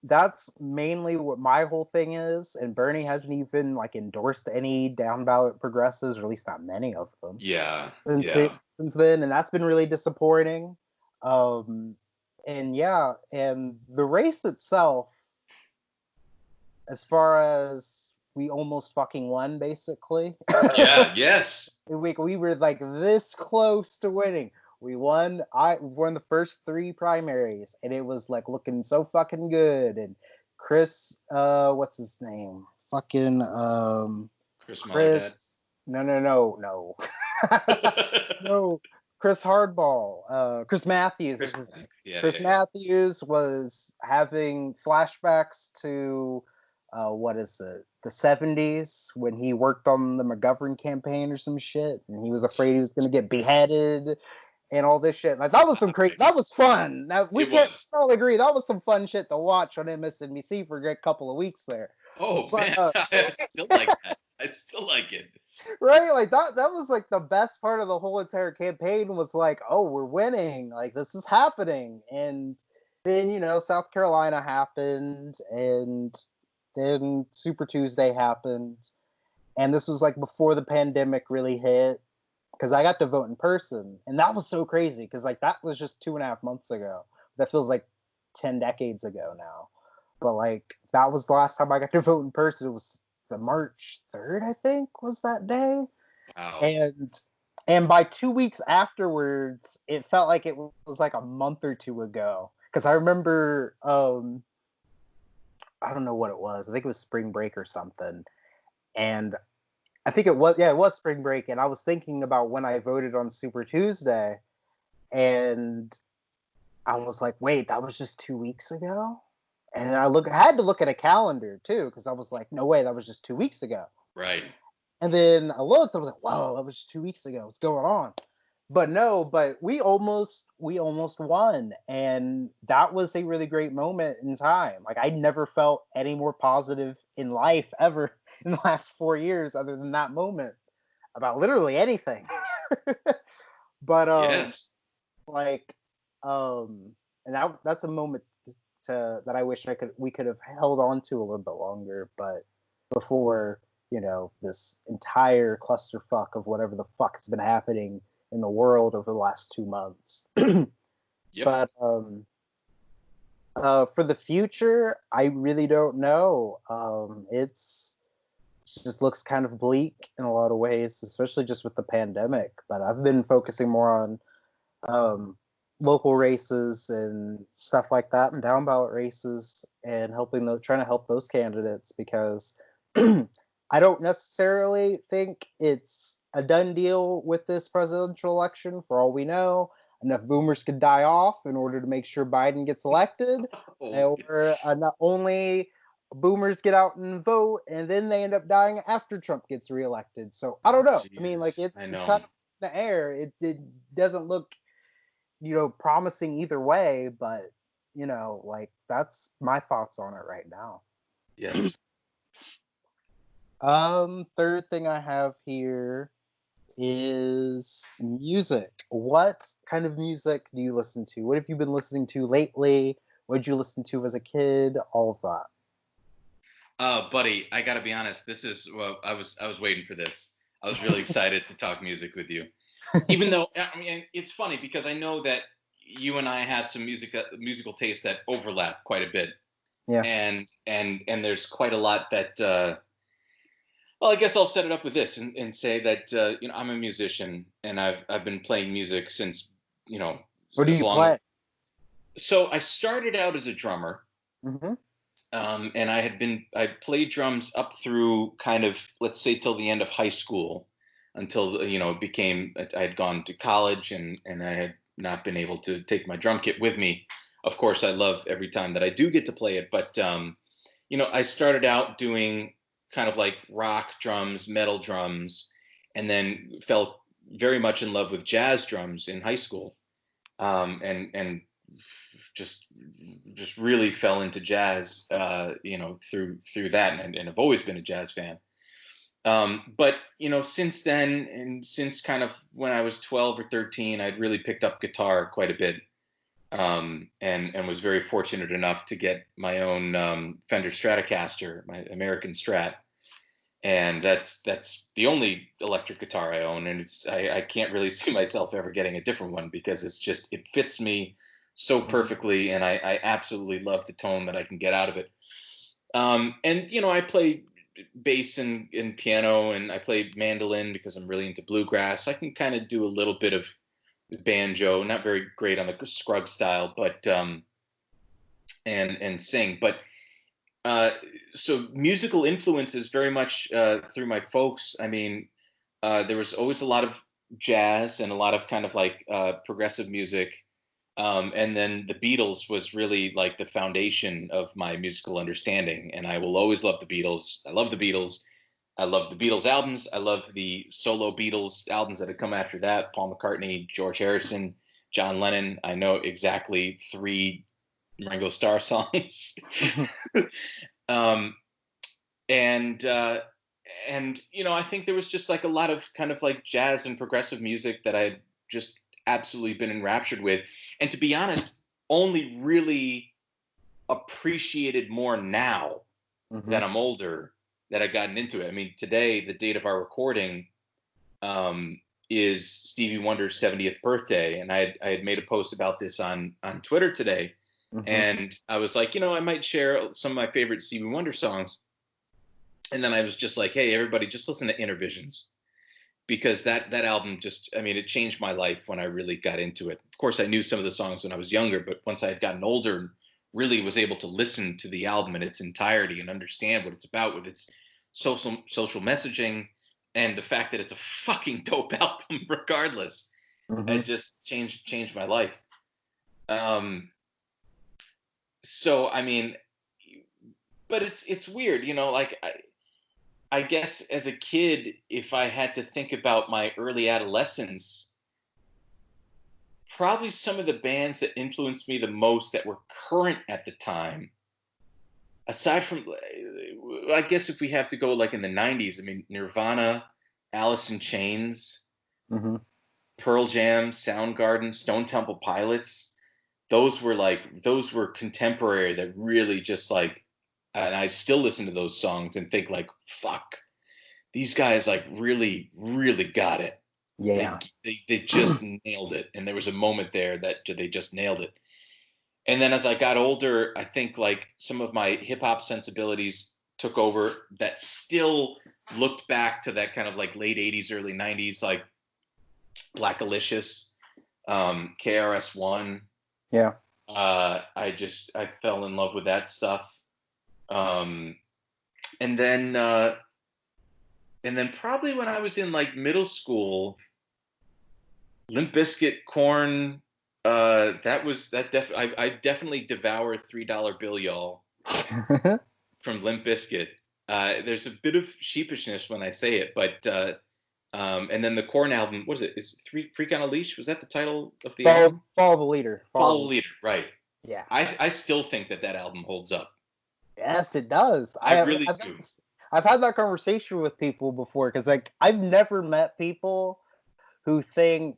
that's mainly what my whole thing is. And Bernie hasn't even like endorsed any down ballot progressives, or at least not many of them. Yeah. Since then, and that's been really disappointing. And yeah, and the race itself, as far as we almost fucking won, basically. Yeah. Yes. we were like this close to winning. We won. I won the first 3 primaries, and it was like looking so fucking good. And Chris, what's his name? Fucking Chris Mullerdad. Chris. No. No. Chris Hardball. Chris Matthews. Chris Matthews was having flashbacks to what is it? The 70s, when he worked on the McGovern campaign or some shit, and he was afraid he was going to get beheaded and all this shit. Like, that was some crazy. That was fun. Now we can all agree that was some fun shit to watch on MSNBC for a good couple of weeks there. Oh, man, I still like that. I still like it. Right, like that was like the best part of the whole entire campaign, was like, oh, we're winning, like this is happening. And then South Carolina happened, and then Super Tuesday happened, and this was like before the pandemic really hit, because I got to vote in person, and that was so crazy, because like that was just 2.5 months ago. That feels like 10 decades ago now, but like that was the last time I got to vote in person. It was the March 3rd, I think, was that day. Wow. And by 2 weeks afterwards, it felt like it was like a month or two ago, because I remember I don't know what it was. I think it was spring break or something. And I think it was spring break. And I was thinking about when I voted on Super Tuesday. And I was like, wait, that was just 2 weeks ago? And I had to look at a calendar too, because I was like, no way, that was just 2 weeks ago. Right. And then I looked, I was like, whoa, that was just 2 weeks ago. What's going on? But no, we almost won, and that was a really great moment in time. Like, I never felt any more positive in life ever in the last 4 years, other than that moment, about literally anything. But yes, like, and that's a moment that I wish we could have held on to a little bit longer, but before this entire clusterfuck of whatever the fuck has been happening in the world over the last 2 months. Yep. But for the future, I really don't know. It just looks kind of bleak in a lot of ways, especially just with the pandemic. But I've been focusing more on local races and stuff like that, and down ballot races, and trying to help those candidates, because I don't necessarily think it's a done deal with this presidential election. For all we know, enough boomers could die off in order to make sure Biden gets elected, Oh, or not only boomers get out and vote, and then they end up dying after Trump gets reelected. So I don't know. I mean, like Jesus, I it's know. kind of in the air. It doesn't look promising either way, but like that's my thoughts on it right now. Yes. Third thing I have here is music. What kind of music do you listen to? What have you been listening to lately? What did you listen to as a kid? All of that. Buddy, I gotta be honest. This is well, I was waiting for this. I was really excited to talk music with you. Even though I mean, it's funny because I know that you and I have some musical tastes that overlap quite a bit, Yeah. and there's quite a lot that. Well, I guess I'll set it up with this and say that I'm a musician and I've been playing music since you know What do as you long. play? So I started out as a drummer, Mm-hmm. and I played drums up through kind of, let's say, till the end of high school, until it became, I had gone to college, and I had not been able to take my drum kit with me. Of course, I love every time that I do get to play it, but I started out doing kind of like rock drums, metal drums, and then fell very much in love with jazz drums in high school, and just just really fell into jazz, through that, and I've always been a jazz fan. But since then, and since kind of when I was 12 or 13, I'd really picked up guitar quite a bit, and was very fortunate enough to get my own Fender Stratocaster, my American Strat, and that's the only electric guitar I own, and I can't really see myself ever getting a different one because it fits me so perfectly, and I absolutely love the tone that I can get out of it. And I play bass and piano, and I play mandolin because I'm really into bluegrass. I can kind of do a little bit of banjo, not very great on the Scruggs style, but and sing. But uh, so musical influences very much through my folks. I mean, there was always a lot of jazz and a lot of kind of like progressive music. And then the Beatles was really like the foundation of my musical understanding. And I will always love the Beatles. I love the Beatles. I love the Beatles albums. I love the solo Beatles albums that had come after that: Paul McCartney, George Harrison, John Lennon. I know exactly 3 Ringo Starr songs. um, and I think there was just like a lot of kind of like jazz and progressive music that I had just absolutely been enraptured with, and to be honest, only really appreciated more now Mm-hmm. that I'm older, that I've gotten into it. I mean, today, the date of our recording, um, is Stevie Wonder's 70th birthday, and I had made a post about this on Twitter today, Mm-hmm. and I was like, I might share some of my favorite Stevie Wonder songs. And then I was just like, hey, everybody, just listen to Inner Visions, because that album just, I mean, it changed my life when I really got into it. Of course, I knew some of the songs when I was younger, but once I had gotten older and really was able to listen to the album in its entirety and understand what it's about, with its social messaging, and the fact that it's a fucking dope album regardless, Mm-hmm. it just changed my life. Um, so I mean, but it's weird, like I guess as a kid, if I had to think about my early adolescence, probably some of the bands that influenced me the most that were current at the time, aside from, I guess if we have to go like in the 90s, I mean, Nirvana, Alice in Chains, Mm-hmm. Pearl Jam, Soundgarden, Stone Temple Pilots, those were contemporary that really just like, and I still listen to those songs and think like, fuck. these guys like really, really got it. Yeah. They just nailed it. And there was a moment there that they just nailed it. And then as I got older, I think like some of my hip hop sensibilities took over that still looked back to that kind of like late 80s, early 90s, like Black Alicious, KRS-One. Yeah. I fell in love with that stuff. Um, and then probably when I was in like middle school, Limp Bizkit, Corn. I definitely devour $3 bill, y'all, from Limp Bizkit. There's a bit of sheepishness when I say it, but and then the Corn album, what is it? Is Freak on a Leash? Was that the title of the album? Follow the leader. Follow the Leader, right? Yeah. I still think that album holds up. Yes, it does. I really do. I've had that conversation with people before because like I've never met people who think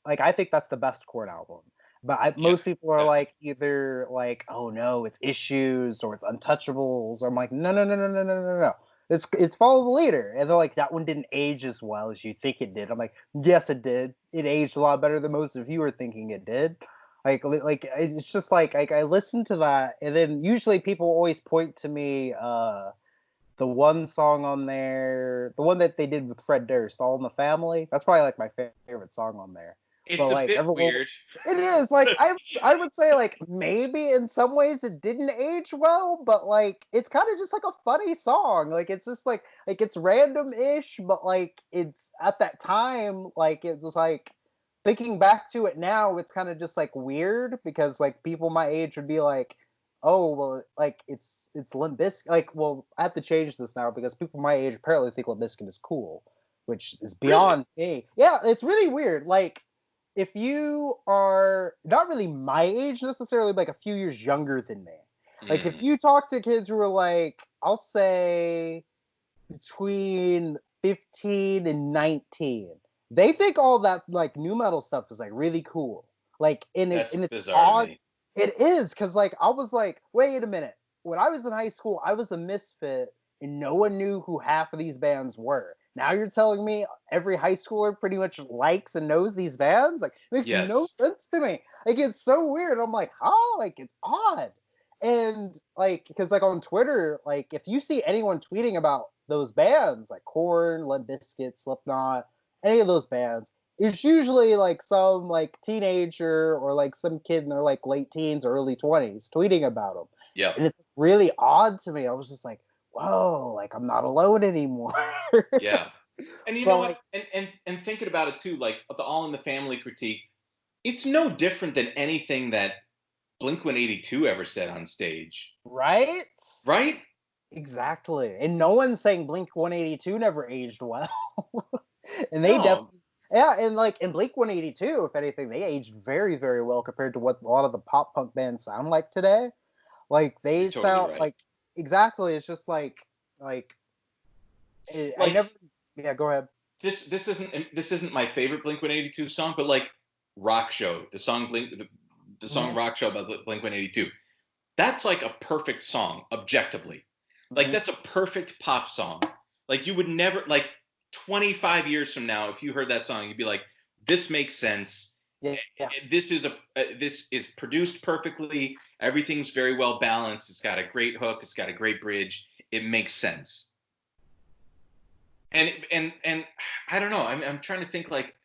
like I think that's the best Korn album. But most people are like either like, oh no, it's Issues or it's Untouchables. Or I'm like, no. It's Follow the Leader. And they're like, that one didn't age as well as you think it did. I'm like, yes, it did. It aged a lot better than most of you were thinking it did. Like it's just like I listen to that, and then usually people always point to me the one song on there, the one that they did with Fred Durst, All in the Family. That's probably like my favorite song on there. It's but, like, a bit weird. It is like I would say like maybe in some ways it didn't age well, but like it's kind of just like a funny song. Like it's just like it's random-ish, but like it's at that time like it was like thinking back to it now, it's kind of just like weird because like people my age would be like, oh well, like it's Limp Bizkit. Like, well, I have to change this now because people my age apparently think Limp Bizkit is cool, which is beyond me. Yeah, it's really weird. Like, if you are not really my age necessarily, but like a few years younger than me, like if you talk to kids who are like, I'll say between 15 and 19, they think all that like new metal stuff is like really cool. Like That's it's bizarre odd. to me. It is because like I was like, wait a minute. When I was in high school, I was a misfit and no one knew who half of these bands were. Now you're telling me every high schooler pretty much likes and knows these bands? Like, it makes no sense to me. Like, it's so weird. I'm like, huh? Like, it's odd. And like, because like on Twitter, like if you see anyone tweeting about those bands, like Korn, Limp Bizkit, Slipknot, any of those bands, it's usually like some like teenager or like some kid in their like late teens or early 20s tweeting about them. Yeah. And it's really odd to me. I was just like, whoa, like I'm not alone anymore. Yeah. And you know what? And thinking about it too, like the All in the Family critique, it's no different than anything that Blink-182 ever said on stage. Right? Right? Exactly. And no one's saying Blink-182 never aged well. And they definitely, yeah, and like in Blink-182, if anything, they aged very, very well compared to what a lot of the pop punk bands sound like today. Like they You're totally sound right. like exactly. It's just like I never. Yeah, go ahead. This isn't my favorite Blink-182 song, but like Rock Show, the song Rock Show by Blink-182. That's like a perfect song objectively. Like that's a perfect pop song. Like you would never, like 25 years from now, if you heard that song, you'd be like, this makes sense. Yeah. This is produced perfectly. Everything's very well balanced. It's got a great hook. It's got a great bridge. It makes sense. And I don't know. I'm trying to think. Like,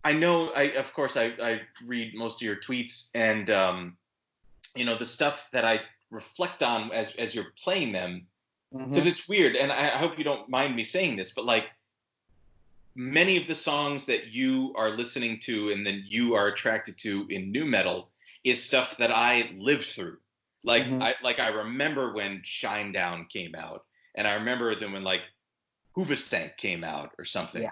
I know. Of course I read most of your tweets, and the stuff that I reflect on as you're playing them, because it's weird. And I hope you don't mind me saying this, but like many of the songs that you are listening to and then you are attracted to in nu metal is stuff that I lived through. Like I remember when Shinedown came out, and I remember then when like Hoobastank came out or something.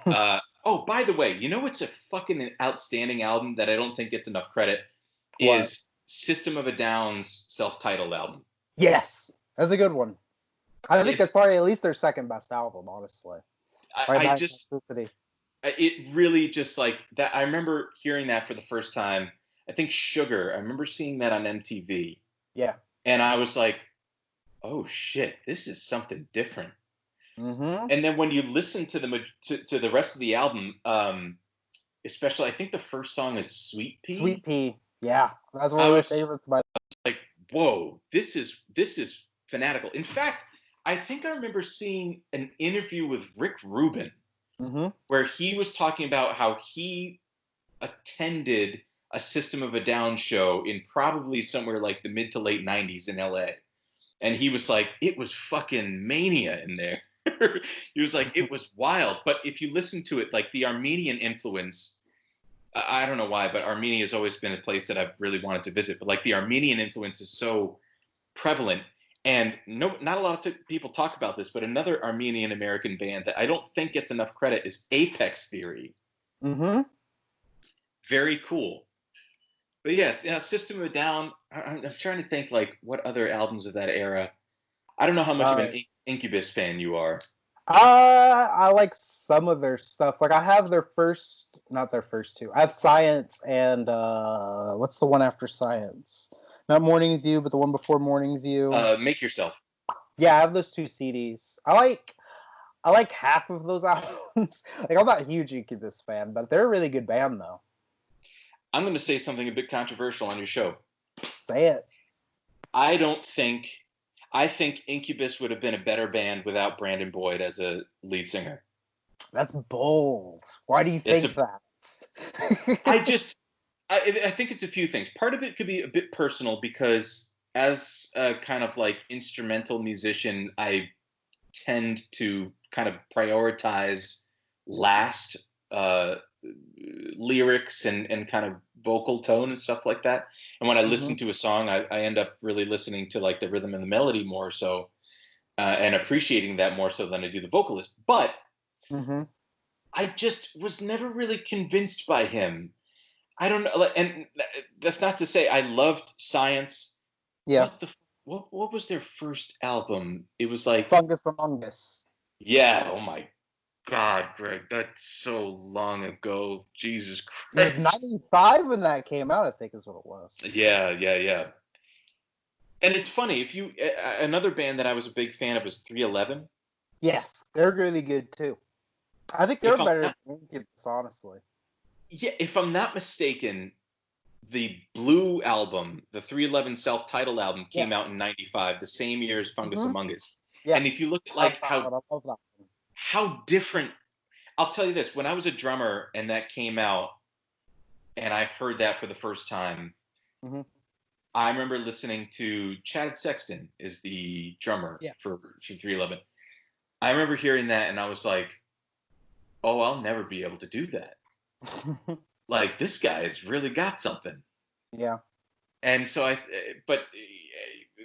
Yeah. Oh, by the way, you know what's a fucking outstanding album that I don't think gets enough credit is System of a Down's self-titled album. Yes, that's a good one. I think that's probably at least their second best album, honestly. It really just like that. I remember hearing that for the first time. I think Sugar. I remember seeing that on MTV. Yeah. And I was like, oh shit, this is something different. Mm-hmm. And then when you listen to the rest of the album, especially I think the first song is Sweet Sweet Pea. Pea. Yeah, that's one I of my was favorites. By like, whoa, this is fanatical. In fact, I think I remember seeing an interview with Rick Rubin mm-hmm. where he was talking about how he attended a System of a Down show in probably somewhere like the mid to late 90s in LA. And he was like, it was fucking mania in there. He was like, it was wild. But if you listen to it, like the Armenian influence, I don't know why, but Armenia has always been a place that I've really wanted to visit. But like the Armenian influence is so prevalent. And no, not a lot of people talk about this, but another Armenian American band that I don't think gets enough credit is Apex Theory. Mm-hmm. Very cool. But yes, System of a Down. I'm trying to think like what other albums of that era. I don't know how much of Uh, an Incubus fan you are. I like some of their stuff. Like I have their first, not their first two. I have Science and what's the one after Science? Not Morning View, but the one before Morning View. Make Yourself. Yeah, I have those two CDs. I like half of those albums. Like I'm not a huge Incubus fan, but they're a really good band though. I'm going to say something a bit controversial on your show. Say it. I don't think. I think Incubus would have been a better band without Brandon Boyd as a lead singer. That's bold. Why do you It's think a. that? I just. I think it's a few things. Part of it could be a bit personal because as a kind of like instrumental musician, I tend to kind of prioritize last lyrics and kind of vocal tone and stuff like that. And when I listen mm-hmm. to a song, I end up really listening to like the rhythm and the melody more so, and appreciating that more so than I do the vocalist. But Mm-hmm. I just was never really convinced by him. I don't know, like, and that's not to say I loved Science. Yeah. What was their first album? It was like, Fungus Among Us. yeah, oh my God, Greg, that's so long ago. Jesus It was Christ. 95 when that came out, I think is what it was. Yeah, yeah, yeah. And it's funny, if you another band that I was a big fan of was 311. Yes, they're really good too. I think they're If I'm better not, than Incubus, honestly. yeah, if I'm not mistaken, the Blue album, the 311 self-titled album, Yeah. came out in '95, the same year as Fungus Mm-hmm. Among Us. Yeah. And if you look at I love like that one. I love that one. how different, I'll tell you this: when I was a drummer and that came out, and I heard that for the first time, Mm-hmm. I remember listening to Chad Sexton is the drummer Yeah. for 311. I remember hearing that and I was like, oh, I'll never be able to do that. Like this guy has really got something. Yeah. And so but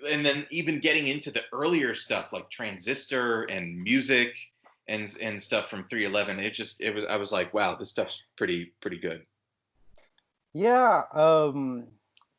and then even getting into the earlier stuff like Transistor and Music and stuff from 311, I was like, wow, this stuff's pretty good. Yeah.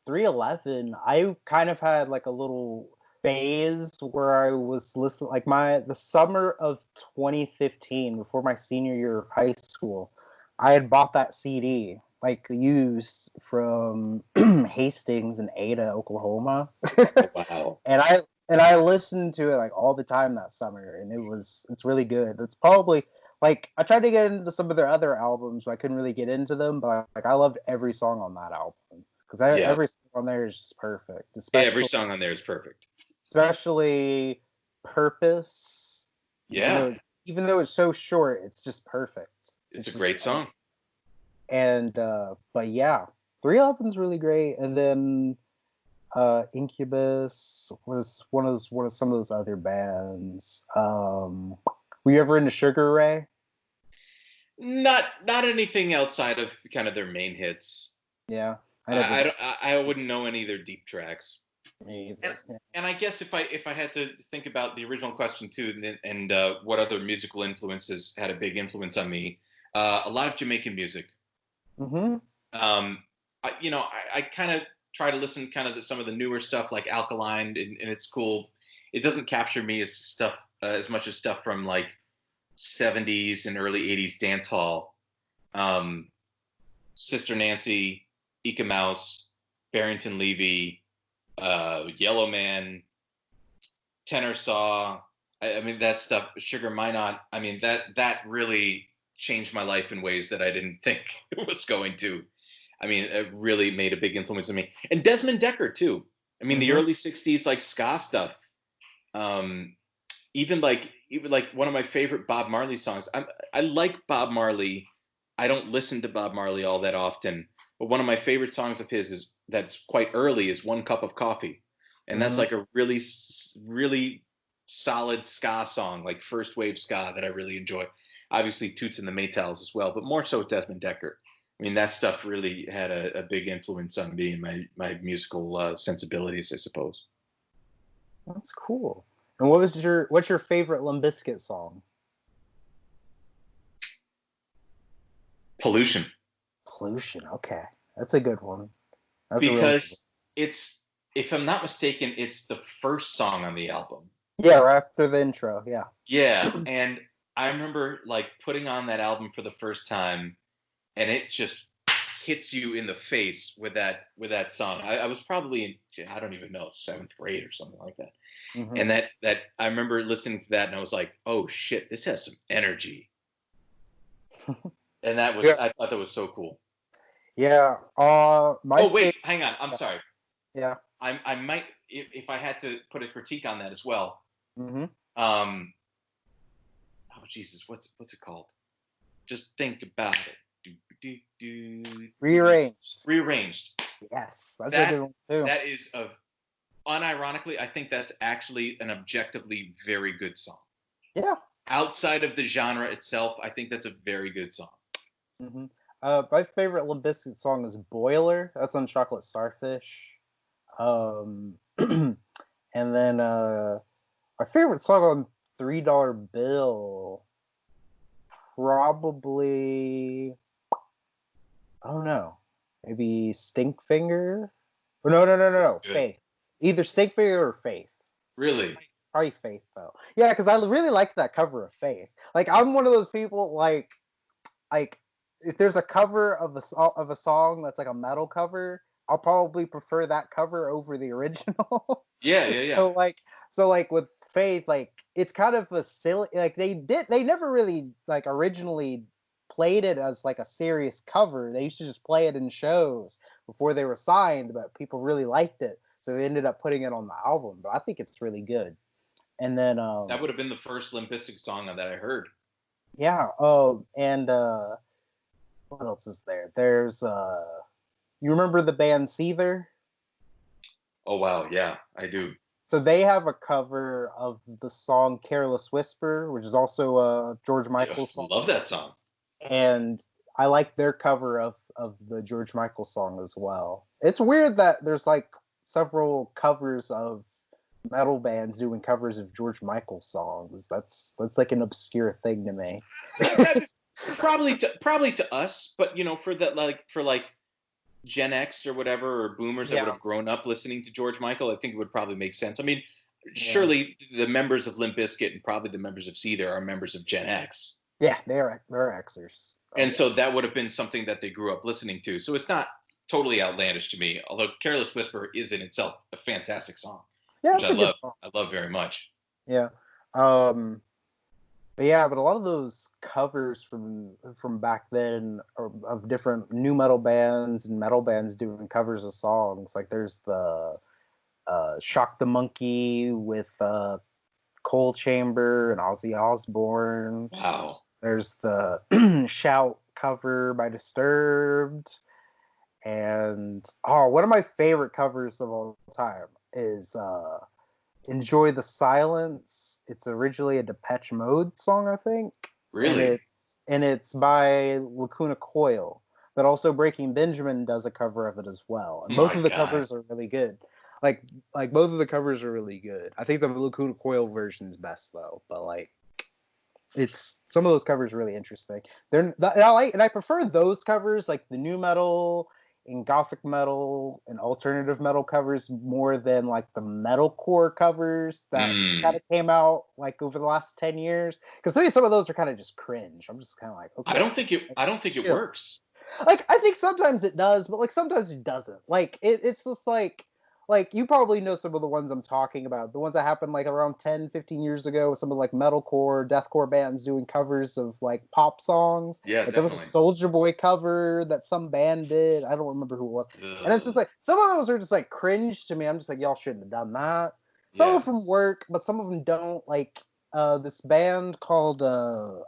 311. I kind of had like a little phase where I was listening, like the summer of 2015, before my senior year of high school. I had bought that CD, like used from Hastings in Ada, Oklahoma, Oh, wow. and I listened to it like all the time that summer, and it's really good. It's probably like I tried to get into some of their other albums, but I couldn't really get into them. But like I loved every song on that album because Yeah. every song on there is just perfect, Yeah, every song on there is perfect. especially Purpose. Yeah. Even though it's so short, it's just perfect. It's a Just great song. and but yeah, 311's really great, and then Incubus was one of some of those other bands. Were you ever into Sugar Ray? Not anything outside of kind of their main hits. Yeah, I never did. I wouldn't know any of their deep tracks. Me And, either. Yeah. and I guess if I had to think about the original question too, and what other musical influences had a big influence on me, a lot of Jamaican music. Mm-hmm. I kind of try to listen kind of to some of the newer stuff like Alkaline, and it's cool. It doesn't capture me as much as stuff from like 70s and early 80s dance hall. Sister Nancy, Eka Mouse, Barrington Levy, Yellow Man, Tenor Saw, I mean, that stuff, Sugar Minot. I mean, that really changed my life in ways that I didn't think it was going to. I mean, it really made a big influence on me. And Desmond Decker too. I mean, the Mm-hmm. early '60s like ska stuff. Um, even like one of my favorite Bob Marley songs. I like Bob Marley. I don't listen to Bob Marley all that often, but one of my favorite songs of his is that's quite early is One Cup of Coffee, and that's Mm-hmm. like a really solid ska song, like first wave ska that I really enjoy. Obviously, Toots and the Maytals as well, but more so Desmond Decker. I mean, that stuff really had a big influence on me and my musical sensibilities, I suppose. That's cool. And what's your favorite Limp Bizkit song? Pollution. Pollution. Okay, that's a good one. That's a real good one. Because it's, if I'm not mistaken, it's the first song on the album. Yeah, right after the intro. Yeah. Yeah, and I remember like putting on that album for the first time, and it just hits you in the face with that song. I was probably in, I don't even know, seventh grade or something like that, Mm-hmm. and that I remember listening to that, and I was like, oh shit, this has some energy, and that was, Yeah. I thought that was so cool. Yeah. My Oh wait, favorite. hang on, I'm sorry. Yeah. I might, if I had to put a critique on that as well. Mm-hmm. Um, oh Jesus, what's it called? Just think about it. Rearranged. Rearranged. Yes, that's a That good one too. that is of, unironically, I think that's actually an objectively very good song. Yeah. Outside of the genre itself, I think that's a very good song. Mm-hmm. My favorite Limp Bizkit song is Boiler. That's on Chocolate Starfish. Um, and then my favorite song on $3 Bill, probably, I don't know, maybe Stinkfinger. Or That's no, good. Faith. Either Stinkfinger or Faith. Really? Probably Faith though. Yeah, because I really like that cover of Faith. Like I'm one of those people like if there's a cover of a song that's like a metal cover, I'll probably prefer that cover over the original. Yeah, yeah, yeah. so like so like with Faith, like it's kind of a silly, like they never really like originally played it as like a serious cover. They used to just play it in shows before they were signed, but people really liked it. So they ended up putting it on the album. But I think it's really good. And then That would have been the first Limp Bizkit song that I heard. yeah, oh and what else is there? There's you remember the band Seether? Oh wow, yeah, I do. So they have a cover of the song Careless Whisper, which is also a George I Michael song. love that song. And I like their cover of the George Michael song as well. It's weird that there's like several covers of metal bands doing covers of George Michael songs. That's like an obscure thing to me. That, probably to us, but for like Gen X or whatever, or boomers that would Yeah, have grown up listening to George Michael, I think it would probably make sense. I mean, yeah, surely the members of Limp Bizkit and probably the members of Seether are members of Gen X. yeah. They're Xers. Oh And yeah, so that would have been something that they grew up listening to. So it's not totally outlandish to me, although Careless Whisper is in itself a fantastic song, yeah. which It's a good song. I love very much. Yeah. Um, But yeah, but a lot of those covers from back then are of different new metal bands and metal bands doing covers of songs. Like there's the Shock the Monkey with Coal Chamber and Ozzy Osbourne. Wow. There's the Shout cover by Disturbed. And oh, one of my favorite covers of all time is Enjoy the Silence. It's originally a Depeche Mode song, I think, and Really? it's by Lacuna Coil. But also Breaking Benjamin does a cover of it as well, Oh and both my of the God. covers are really good. Like both of the covers are really good. I think the Lacuna Coil version's best though, but like it's some of those covers are really interesting. And I prefer those covers, like the new metal and gothic metal and alternative metal covers, more than like the metalcore covers that kind Mm. of came out like over the last 10 years. Because to me, some of those are kind of just cringe. I'm just kind of like, okay, like, I don't think it chill. works. Like I think sometimes it does, but like sometimes it doesn't. Like it's just like like you probably know some of the ones I'm talking about. The ones that happened like around 10, 15 years ago with some of like metalcore, deathcore bands doing covers of like pop songs. Yeah, Like there was a definitely. Soldier Boy cover that some band did. I don't remember who it was. And it's just Ugh. like some of those are just like cringe to me. I'm just like, y'all shouldn't have done that. Some Yeah. of them work, but some of them don't. Like this band called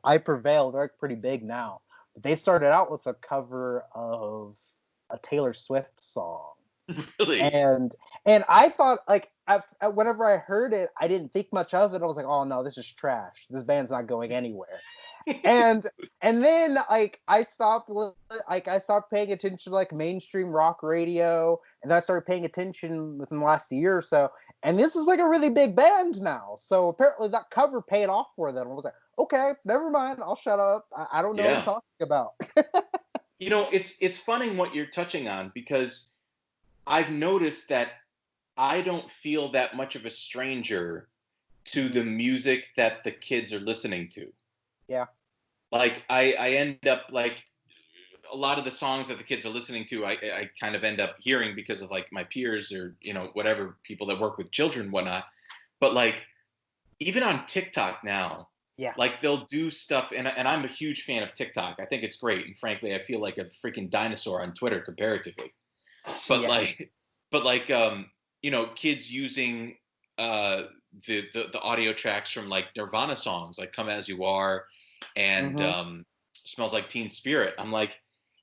I Prevail, they're like pretty big now. But they started out with a cover of a Taylor Swift song. Really. And and I thought like whenever I heard it, I didn't think much of it. I was like, oh no, this is trash. This band's not going anywhere. And and then like I stopped paying attention to like mainstream rock radio, and then I started paying attention within the last year or so. And this is like a really big band now. So apparently that cover paid off for them. I was like, okay, never mind. I'll shut up. I don't know what I'm Yeah. talking about. It's funny what you're touching on because I've noticed that I don't feel that much of a stranger to the music that the kids are listening to. Yeah. Like I end up like a lot of the songs that the kids are listening to, I kind of end up hearing because of like my peers or whatever people that work with children and whatnot. But like even on TikTok now, Yeah. like they'll do stuff, and I'm a huge fan of TikTok. I think it's great, and frankly, I feel like a freaking dinosaur on Twitter comparatively. But Yeah. kids using uh the audio tracks from like Nirvana songs, like "Come as You Are" and Mm-hmm. "Smells Like Teen Spirit." I'm like,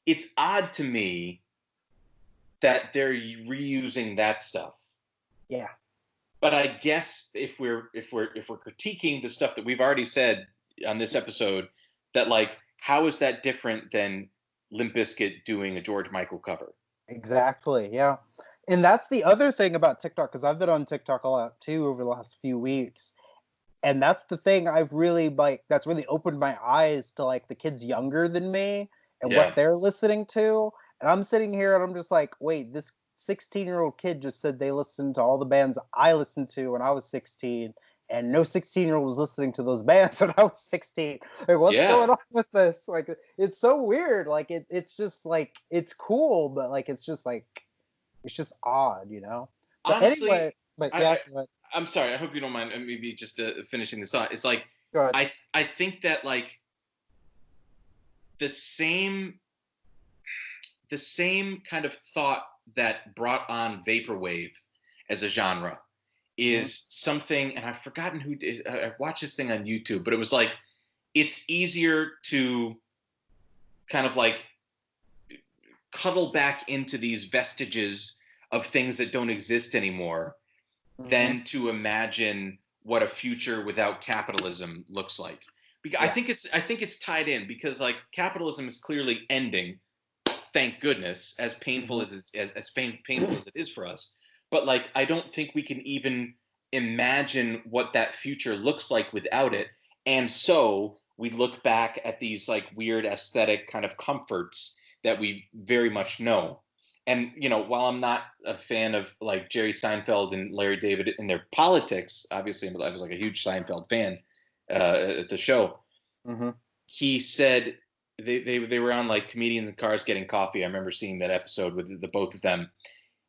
it's odd to me that they're reusing that stuff. Yeah. But I guess if we're critiquing the stuff that we've already said on this episode, that like how is that different than Limp Bizkit doing a George Michael cover? Exactly. Yeah. And that's the other thing about TikTok, because I've been on TikTok a lot too over the last few weeks. And that's the thing I've really like that's really opened my eyes to like the kids younger than me and what Yeah, they're listening to. And I'm sitting here and I'm just like, wait, this 16-year-old kid just said they listened to all the bands I listened to when I was 16, and no 16-year-old was listening to those bands when I was 16. Like, what's yeah. going on with this? Like, it's so weird. Like, it's just like it's cool, but like it's just odd, you know. But Honestly, anyway, but I, yeah, I I'm sorry. I hope you don't mind. Maybe just finishing this thought. It's like go ahead. I think that like the same the same kind of thought that brought on vaporwave as a genre Mm-hmm. is something, and I've forgotten who did. I watched this thing on YouTube, but it was like it's easier to kind of like cuddle back into these vestiges of things that don't exist anymore Mm-hmm. than to imagine what a future without capitalism looks like. Because Yeah. I think it's tied in because like capitalism is clearly ending, thank goodness, as painful Mm-hmm. painful as it is for us. But like I don't think we can even imagine what that future looks like without it. And so we look back at these like weird aesthetic kind of comforts that we very much know. And while I'm not a fan of like Jerry Seinfeld and Larry David and their politics, obviously I was like a huge Seinfeld fan at the show. Mm-hmm. He said they were on like comedians in cars getting coffee. I remember seeing that episode with the both of them,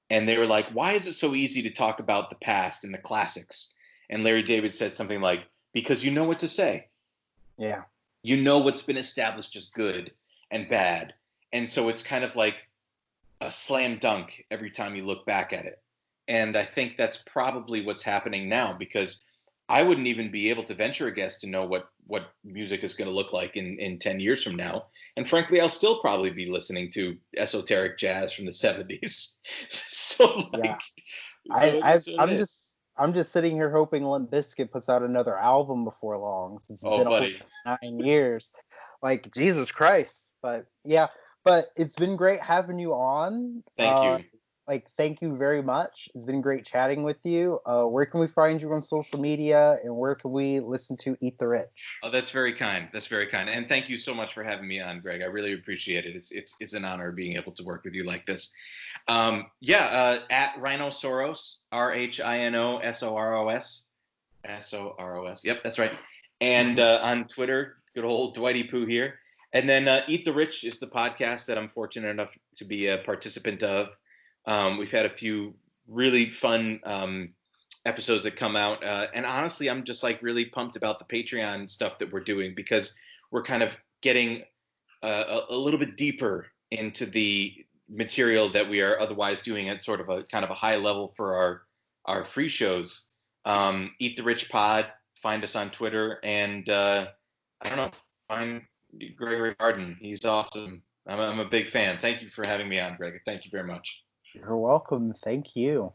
and they were like, "Why is it so easy to talk about the past and the classics?" And Larry David said something like, "Because you know what to say. Yeah. You know what's been established as good and bad, and so it's kind of like a slam dunk every time you look back at it." And I think that's probably what's happening now because I wouldn't even be able to venture a guess to know what music is going to look like in 10 years from now. And frankly, I'll still probably be listening to esoteric jazz from the 70s. So Yeah. like so it is what it is. I'm just sitting here hoping Limp Bizkit puts out another album before long, since it's Oh been over buddy, 9 years. Like Jesus Christ. But yeah, but it's been great having you on. thank you. Like thank you very much. It's been great chatting with you. Where can we find you on social media, and where can we listen to Eat the Rich? Oh, that's very kind. That's very kind. And thank you so much for having me on, Greg. I really appreciate it. It's an honor being able to work with you like this. At Rhinosoros, Rhinosoros. Yep, that's right. And on Twitter, good old Dwighty Poo here. And then Eat the Rich is the podcast that I'm fortunate enough to be a participant of. We've had a few really fun episodes that come out. And honestly, I'm just like really pumped about the Patreon stuff that we're doing because we're kind of getting a little bit deeper into the material that we are otherwise doing at sort of a kind of a high level for our free shows. Eat the Rich Pod. Find us on Twitter, and I don't know, find Gregory Harden. He's awesome. I'm a big fan. Thank you for having me on, Greg. Thank you very much. You're welcome. Thank you.